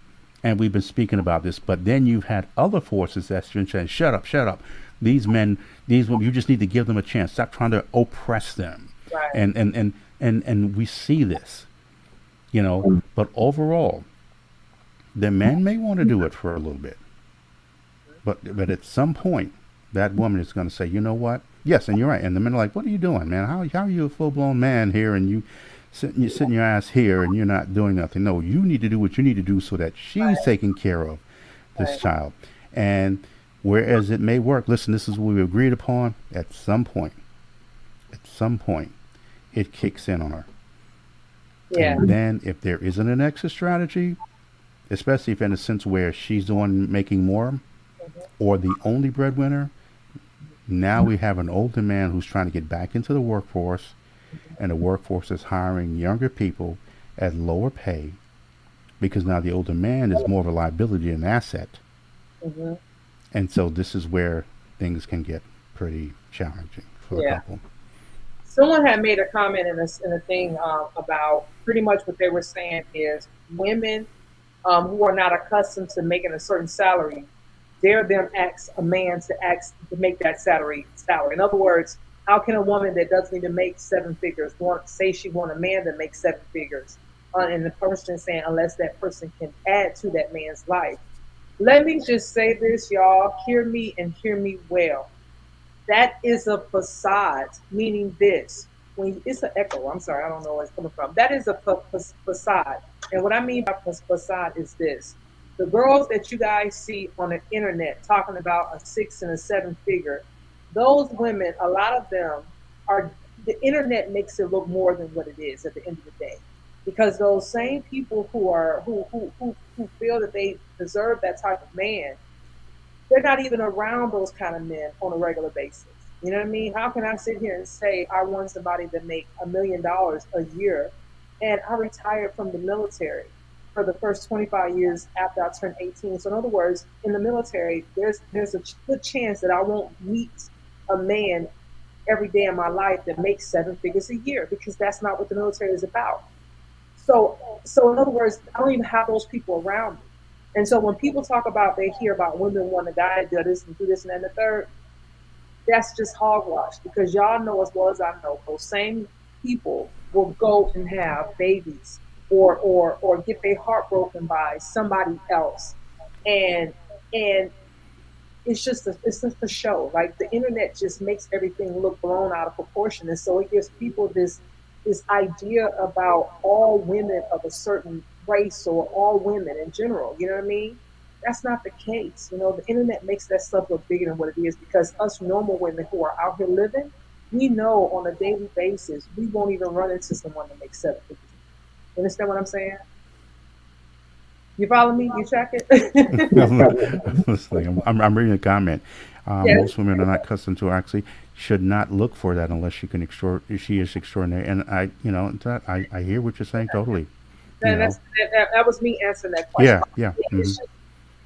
and we've been speaking about this. But then you've had other forces that's been saying, "Shut up, shut up." These men, these women, you just need to give them a chance. Stop trying to oppress them, Right. and we see this, But overall, the men may want to do it for a little bit, but at some point, that woman is going to say, "You know what? Yes," and you're right. And the men are like, "What are you doing, man? How are you a full blown man here, and you're sitting your ass here, and you're not doing nothing? No, you need to do what you need to do so that she's Right. taking care of this Right. child." And whereas it may work, listen, this is what we agreed upon. At some point, it kicks in on her, Yeah. and then if there isn't an exit strategy, especially if in a sense where she's the one making more Mhm. or the only breadwinner, now we have an older man who's trying to get back into the workforce, and the workforce is hiring younger people at lower pay because now the older man is more of a liability than an asset. Mhm. And so this is where things can get pretty challenging for the Yeah. couple. Someone had made a comment in a thing about pretty much what they were saying is women who are not accustomed to making a certain salary dare them ask a man to make that salary. In other words, how can a woman that doesn't even make seven figures want say she want a man that makes seven figures? And the person saying unless that person can add to that man's life. Let me just say this, y'all. Hear me and hear me well. That is a facade, meaning this. When it's an echo, I'm sorry, I don't know where it's coming from. That is a facade. And what I mean by facade is this. The girls that you guys see on the internet talking about a six and a seven figure, those women, a lot of them are, the internet makes it look more than what it is at the end of the day. Because those same people who feel that they deserve that type of man, they're not even around those kind of men on a regular basis. You know what I mean? How can I sit here and say I want somebody to make $1 million a year, and I retired from the military for the first 25 years after I turned 18? So in other words, in the military, there's a good chance that I won't meet a man every day of my life that makes seven figures a year because that's not what the military is about. So in other words, I don't even have those people around me. And so when people talk about they hear about women want a guy to do this and do this and the third, that's just hogwash because y'all know as well as I know those same people will go and have babies or get their heart broken by somebody else. And and it's just a show. Like the internet just makes everything look blown out of proportion, and so it gives people this idea about all women of a certain race or all women in general. You know what I mean? That's not the case. You know, the internet makes that stuff look bigger than what it is because us normal women who are out here living, we know on a daily basis we won't even run into someone that makes seven figures. You understand what I'm saying? You follow me? You check it? I'm reading a comment. Yes. Most women are not accustomed to actually should not look for that unless she is extraordinary. And I hear what you're saying totally. You And know, that was me answering that question. yeah, yeah.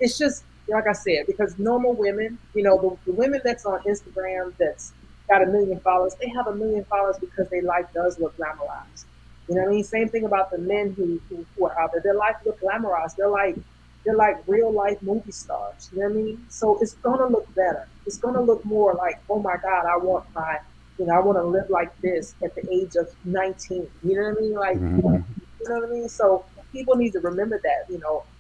It's just like I said, because normal women, the women that's on Instagram that's got 1 million followers, they have 1 million followers because their life does look glamorized. You know what I mean? Same thing about the men who are out there. Their life look glamorized. They're like real life movie stars. You know what I mean? So it's gonna look better. It's gonna look more like, oh my God, I want to live like this at the age of 19. You know what I mean? Like, Hmm. you know what I mean? So people need to remember that,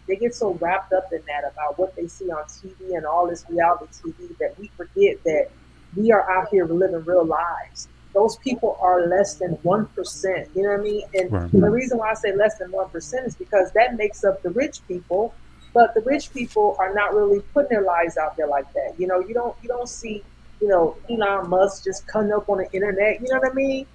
they get so wrapped up in that about what they see on TV and all this reality TV that we forget that we are out here living real lives. Those people are less than 1%. You know what I mean? And Right. the reason why I say less than 1% is because that makes up the rich people. But the rich people are not really putting their lives out there like that. You don't see, Elon Musk just cutting up on the internet. You know what I mean?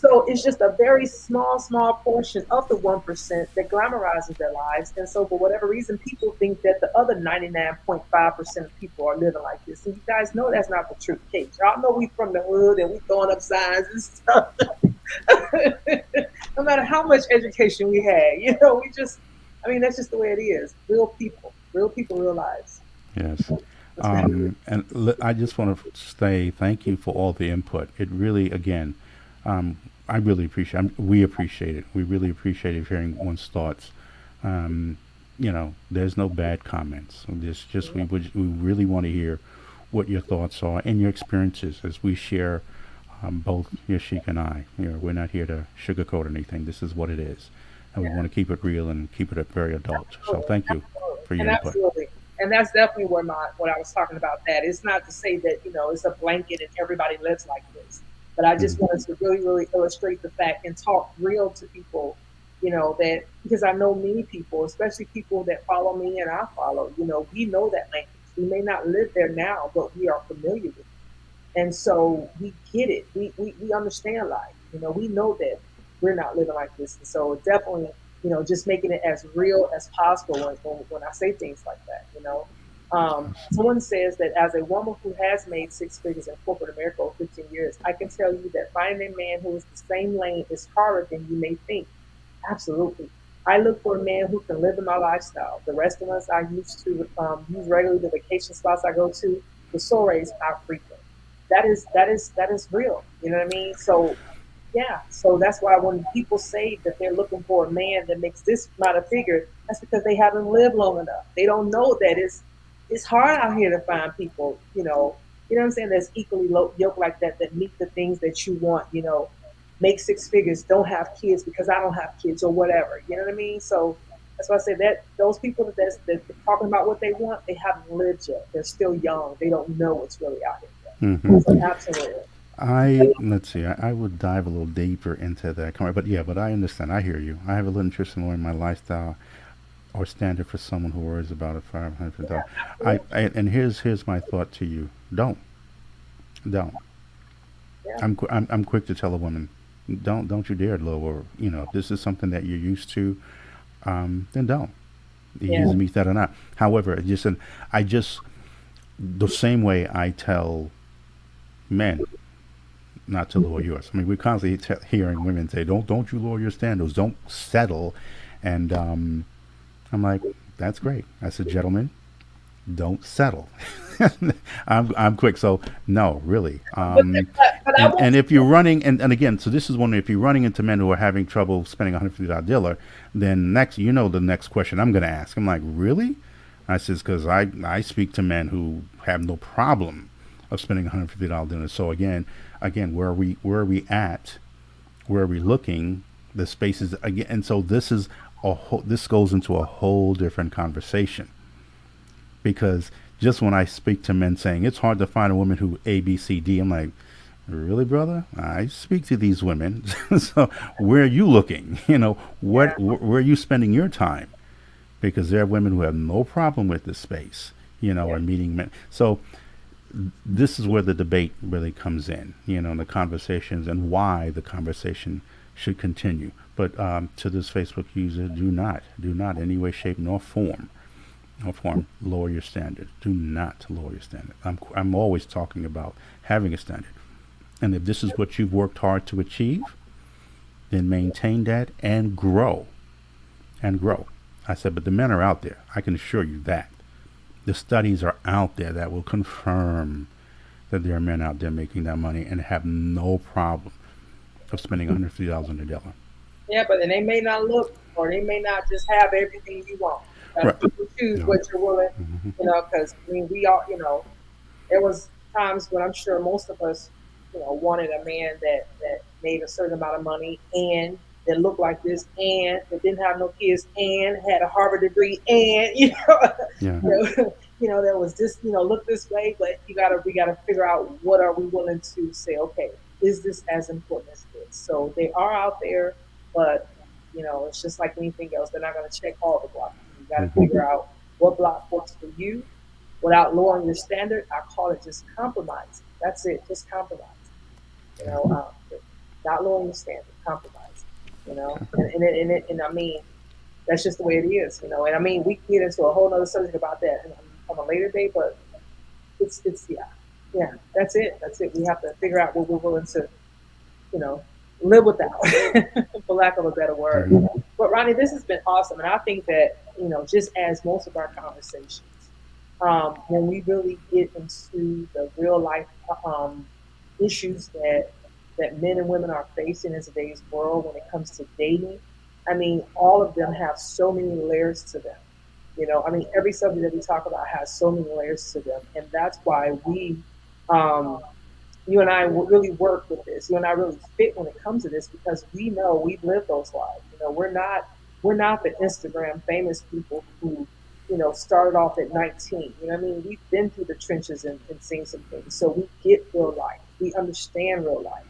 So it's just a very small, small portion of the 1% that glamorizes their lives. And so for whatever reason, people think that the other 99.5% of people are living like this. And you guys know that's not the truth case. Y'all know we from the hood and we throwing up signs and stuff. No matter how much education we had, we just, I mean, that's just the way it is. Real people, real lives. Yes. That's what it is. I just want to say thank you for all the input. It really, again, um, I really appreciate. We appreciate it. We really appreciate hearing one's thoughts. Um, there's no bad comments. This just we really want to hear what your thoughts are and your experiences as we share. Both Yashika and I. We're not here to sugarcoat anything. This is what it is, and we Yeah. want to keep it real and keep it very adult. So Absolutely, thank you absolutely, for your and input. absolutely, and that's definitely where my what I was talking about. That it's not to say that it's a blanket and everybody lives like this, but I just Mhm. wanted to really, really illustrate the fact and talk real to people. That because I know many people, especially people that follow me and I follow. We know that language. We may not live there now, but we are familiar with it. And so we get it. We understand life. We know that we're not living like this. And so definitely, just making it as real as possible when I say things like that. Someone says that as a woman who has made six figures in corporate America over 15 years, I can tell you that finding a man who is the same lane is harder than you may think. Absolutely. I look for a man who can live in my lifestyle. The restaurants I used to use regularly, the vacation spots I go to, the soirees I frequent. That is real. You know what I mean? So yeah. So that's why when people say that they're looking for a man that makes this amount of figure, that's because they haven't lived long enough. They don't know that it's hard out here to find people. You know what I'm saying? That's equally yoked like that meet the things that you want. Make six figures, don't have kids because I don't have kids or whatever. You know what I mean? So that's why I say that those people that talking about what they want, they haven't lived yet. They're still young. They don't know what's really out here Hmm. yet. So absolutely. I let's see. I would dive a little deeper into that, but yeah, but I understand. I hear you. I have a little interest in learning my lifestyle or standard for someone who worries about a $500. And here's my thought to you. Don't. Yeah. I'm quick to tell a woman, don't you dare lower. If this is something that you're used to, then don't. Yeah. You meet that or not. However, I just the same way I tell men not to lower yours. I mean, we're constantly hearing women say, "Don't you lower your standards? Don't settle." And I'm like, "That's great." I said, "Gentlemen, don't settle." I'm quick, so no, really. But I And won't. if you're running, and again, so this is one. If you're running into men who are having trouble spending $150 dealer, then the next question I'm going to ask. I'm like, really? I says because I speak to men who have no problem of spending $150 dinner. So again, where are we at? Where are we looking? The spaces again, and so this goes into a whole different conversation because just when I speak to men saying it's hard to find a woman who A B C D, I'm like, really, brother? I speak to these women. So where are you looking? Yeah. Where are you spending your time? Because there are women who have no problem with this space, Yeah. or meeting men. So this is where the debate really comes in, the conversations and why the conversation should continue. But to this Facebook user, do not in any way, shape, nor form lower your standard. Do not lower your standard. I'm always talking about having a standard. And if this is what you've worked hard to achieve, then maintain that and grow. And grow. I said, but the men are out there. I can assure you that. The studies are out there that will confirm that there are men out there making that money and have no problem of spending $150 on a dollar. Yeah, but then they may not look, or they may not just have everything you want. You got to Right. pick and choose No. what you're willing. Hmm. Because I mean, we all, there was times when I'm sure most of us, wanted a man that made a certain amount of money and that looked like this and that didn't have no kids and had a Harvard degree and Yeah. that was just look this way. But we gotta figure out what are we willing to say. Okay, is this as important as this? So they are out there, but it's just like anything else. They're not going to check all the blocks. You got to Hmm. figure out what block works for you without lowering your standard. I call it just compromise. That's it, just compromise. You know, um, not lowering the standard, compromise. You know, and I mean that's just the way it is. You know, and I mean we can get into a whole other subject about that on a later day, but it's yeah, that's it. That's it. We have to figure out what we're willing to, you know, live without, for lack of a better word. Hmm. But Ronnie, this has been awesome, and I think that just as most of our conversations, when we really get into the real life issues that men and women are facing in today's world when it comes to dating, I mean, all of them have so many layers to them. I mean, every subject that we talk about has so many layers to them, and that's why um, you and I really work with this. You and I really fit when it comes to this because we know we've lived those lives. We're not the Instagram famous people who started off at 19. You know what I mean? We've been through the trenches and seen some things, so we get real life. We understand real life.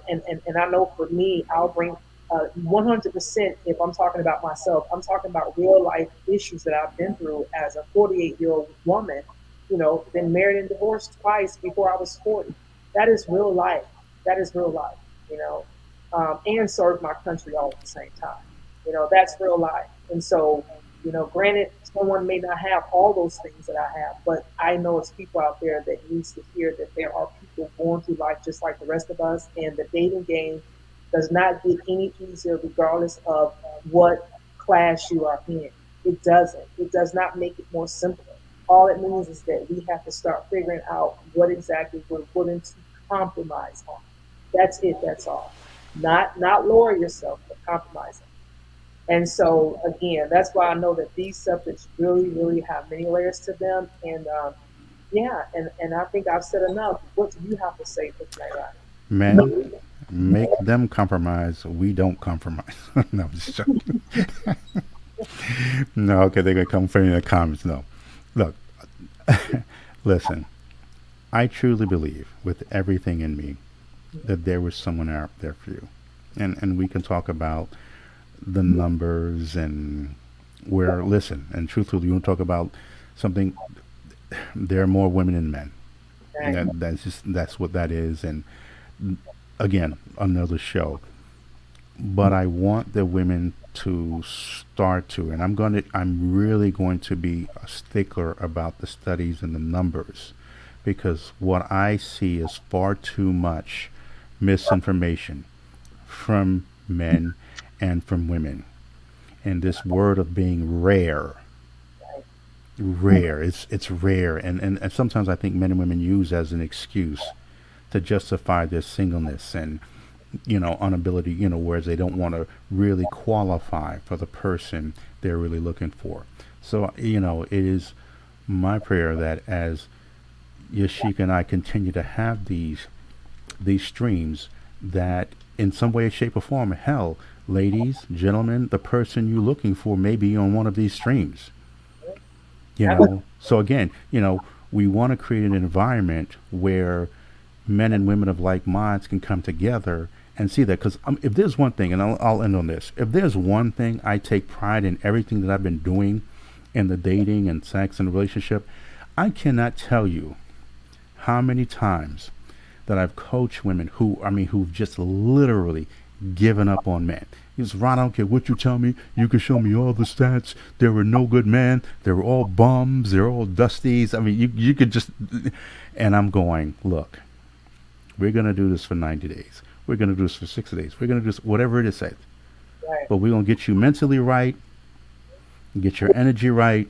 And I know for me, I'll bring 100%. If I'm talking about myself, I'm talking about real life issues that I've been through as a 48-year-old woman. Been married and divorced twice before I was 40. That is real life. That is real life. And serve my country all at the same time. That's real life. And so, granted, someone may not have all those things that I have, but I know it's people out there that needs to hear that there are people going through life just like the rest of us, and the dating game does not get any easier regardless of what class you are in. It doesn't. It does not make it more simple. All it means is that we have to start figuring out what exactly we're willing to compromise on. That's it. That's all. Not lower yourself, but compromising. And so again, that's why I know that these subjects really, really have many layers to them. And yeah, and I think I've said enough. What do you have to say for tonight, Men, make them compromise. We don't compromise. No, I'm just joking. No, okay, they're gonna come for you in the comments. No, look, listen. I truly believe with everything in me that there was someone out there for you, and we can talk about the numbers and where. Listen, and truthfully, you want to talk about something. There are more women than men. Right? That's what that is. And again, another show. But I want the women to start to, and I'm really going to be a stickler about the studies and the numbers, because what I see is far too much misinformation from men and from women. And this word of being rare, rare, it's rare, and sometimes I think men and women use as an excuse to justify their singleness and inability, whereas they don't want to really qualify for the person they're really looking for. So, it is my prayer that as Yashika and I continue to have these streams, that in some way, shape, or form, hell, ladies, gentlemen, the person you're looking for may be on one of these streams. So again, we want to create an environment where men and women of like minds can come together and see that. Because if there's one thing, and I'll end on this, if there's one thing I take pride in everything that I've been doing in the dating and sex and relationship, I cannot tell you how many times that I've coached women who've just literally given up on men. He's Ron, I don't care what you tell me. You can show me all the stats. There were no good men. They were all bums. They're all dusties. I mean, you could just, and I'm going, look, we're going to do this for 90 days. We're going to do this for 60 days. We're going to do this, whatever it is, say. Right. But we're going to get you mentally right, get your energy right,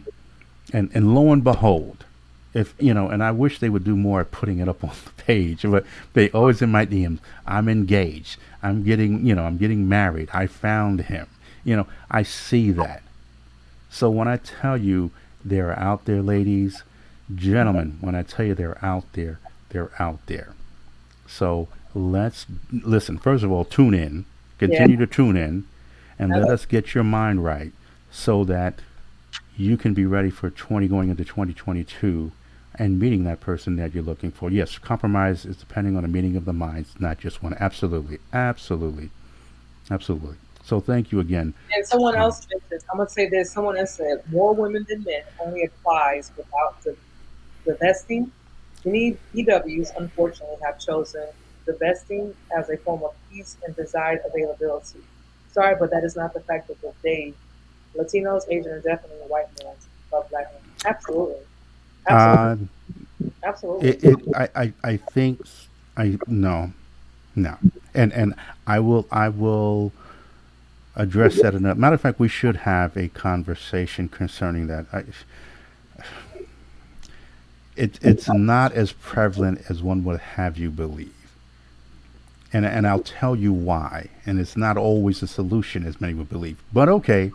and lo and behold, if and I wish they would do more at putting it up on the page, but they always in my DMs. I'm engaged. I'm getting married. I found him. I see that. So when I tell you they're out there, ladies, gentlemen, when I tell you they're out there, they're out there. So let's listen. First of all, tune in. Yeah. Continue to tune in, and let us get your mind right so that you can be ready for 20 going into 2022 and meeting that person that you're looking for. Yes, compromise is depending on a meeting of the minds, not just one. Absolutely, absolutely, absolutely. So thank you again. And someone Um, else mentioned, I'm gonna say this. Someone else said more women than men only applies without the vesting. Many EWs unfortunately have chosen the vesting as a form of peace and desired availability. Sorry, but that is not the fact of the day. Latinos, Asian, and definitely white men love black men. Absolutely. Absolutely. Uh, Absolutely. I think I no, no, and I will address that enough. Matter of fact, we should have a conversation concerning that. It's not as prevalent as one would have you believe. And I'll tell you why. And it's not always a solution as many would believe. But okay,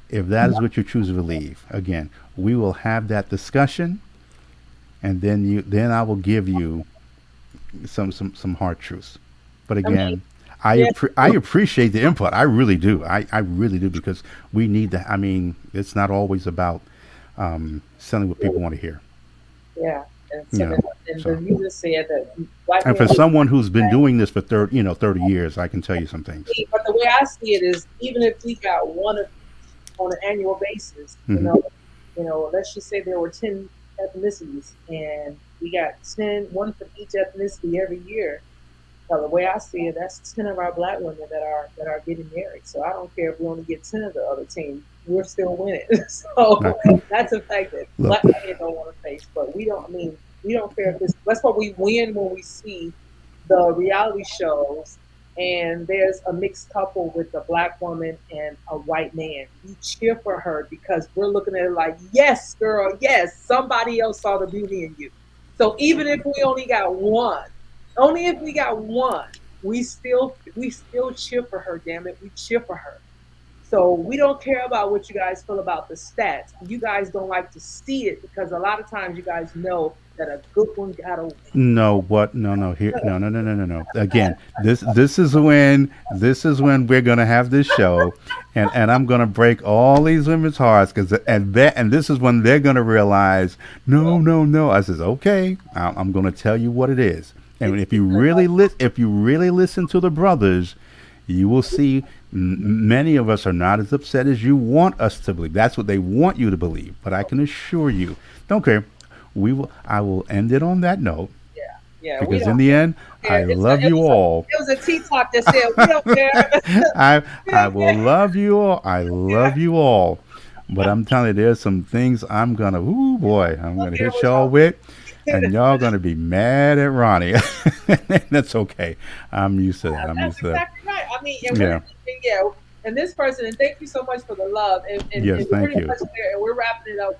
if that is what you choose to believe, again, we will have that discussion, and then I will give you some hard truths. But I mean, again, yeah, I appreciate the input. I really do. I really do, because we need to. I mean, it's not always about selling what people want to hear. yeah. And You so know. and So, the you just said that white and men for are someone who's been doing this for 30 years, I can tell you some things. but the way I see it is even if we got one of each on an annual basis, Hmm. let's just say there were 10 ethnicities and we got one from each ethnicity every year. So the way I see it, that's 10 of our black women that are getting married. So I don't care if we only get 10 of the other team, we're still winning. Right. So that's a fact that Look. black men don't want to face. But we don't. I mean, we don't care if this. That's what we win when we see the reality shows and there's a mixed couple with a black woman and a white man. We cheer for her because we're looking at it like, yes, girl, yes, somebody else saw the beauty in you. So even if we only if we got one, we still cheer for her. Damn it, we cheer for her. So we don't care about what you guys feel about the stats. You guys don't like to see it because a lot of times you guys know that a good one gotta win. No, what? No, no. Here, no, no, no, no, no, no. Again, this is when we're gonna have this show, and I'm gonna break all these women's hearts, and this is when they're gonna realize, no, no, no. I says, okay, I'm gonna tell you what it is, and It's if you really listen to the brothers, you will see many of us are not as upset as you want us to believe. That's what they want you to believe. But I can assure you, don't care. I will end it on that note, yeah, yeah. We because in don't the end, care. I love you all. It was a T talk that said we don't care. I We I don't will care. love you all. I love you all. But I'm telling you, there's some things I'm gonna. Ooh boy, I'm We don't gonna care hit what y'all y'all with, think. and y'all gonna be mad at Ronnie. That's okay. I'm used to that. I'm That's used to that. exactly right. I mean, and Yeah. yeah, and this person, and thank you so much for the love, Yes. and Thank pretty you. much there, and we're wrapping it up.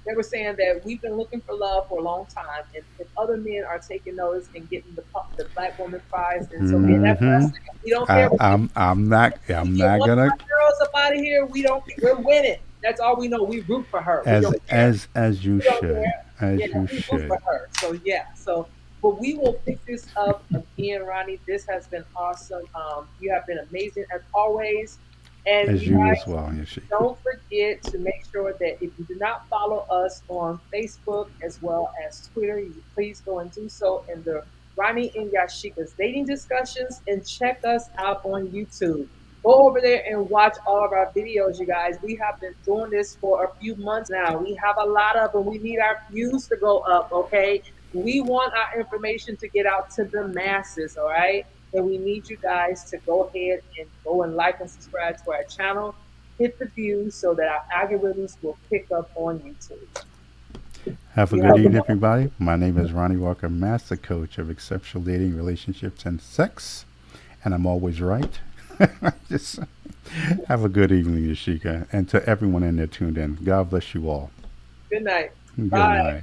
They were saying that we've been looking for love for a long time, and if other men are taking notice and getting the black woman prize, and so be that Hmm. blessing. We don't care what you I'm not. we I'm get not one of gonna. our girls up out of here. We don't. We're winning. That's all we know. We root for her. We As don't care. as you We don't should. care. Yeah, As you we root for should. her. So yeah. So, but we will pick this up again, Ronnie. This has been awesome. You have been amazing as always. And As you you as guys, well, Yashika. don't forget to make sure that if you do not follow us on Facebook as well as Twitter, you please go and do so in the Ronnie and Yashika's dating discussions and check us out on YouTube. Go over there and watch all of our videos, you guys. We have been doing this for a few months now. We have a lot of them. We need our views to go up, okay? We want our information to get out to the masses, all right? And we need you guys to go ahead and go and like and subscribe to our channel. Hit the views so that our algorithms will pick up on YouTube. Have a You good have evening, everybody. My name is Ronnie Walker, Master Coach of Exceptional Dating, Relationships, and Sex, and I'm always right. Just have a good evening, Yashika, and to everyone in there tuned in. God bless you all. good night. Good Bye. night.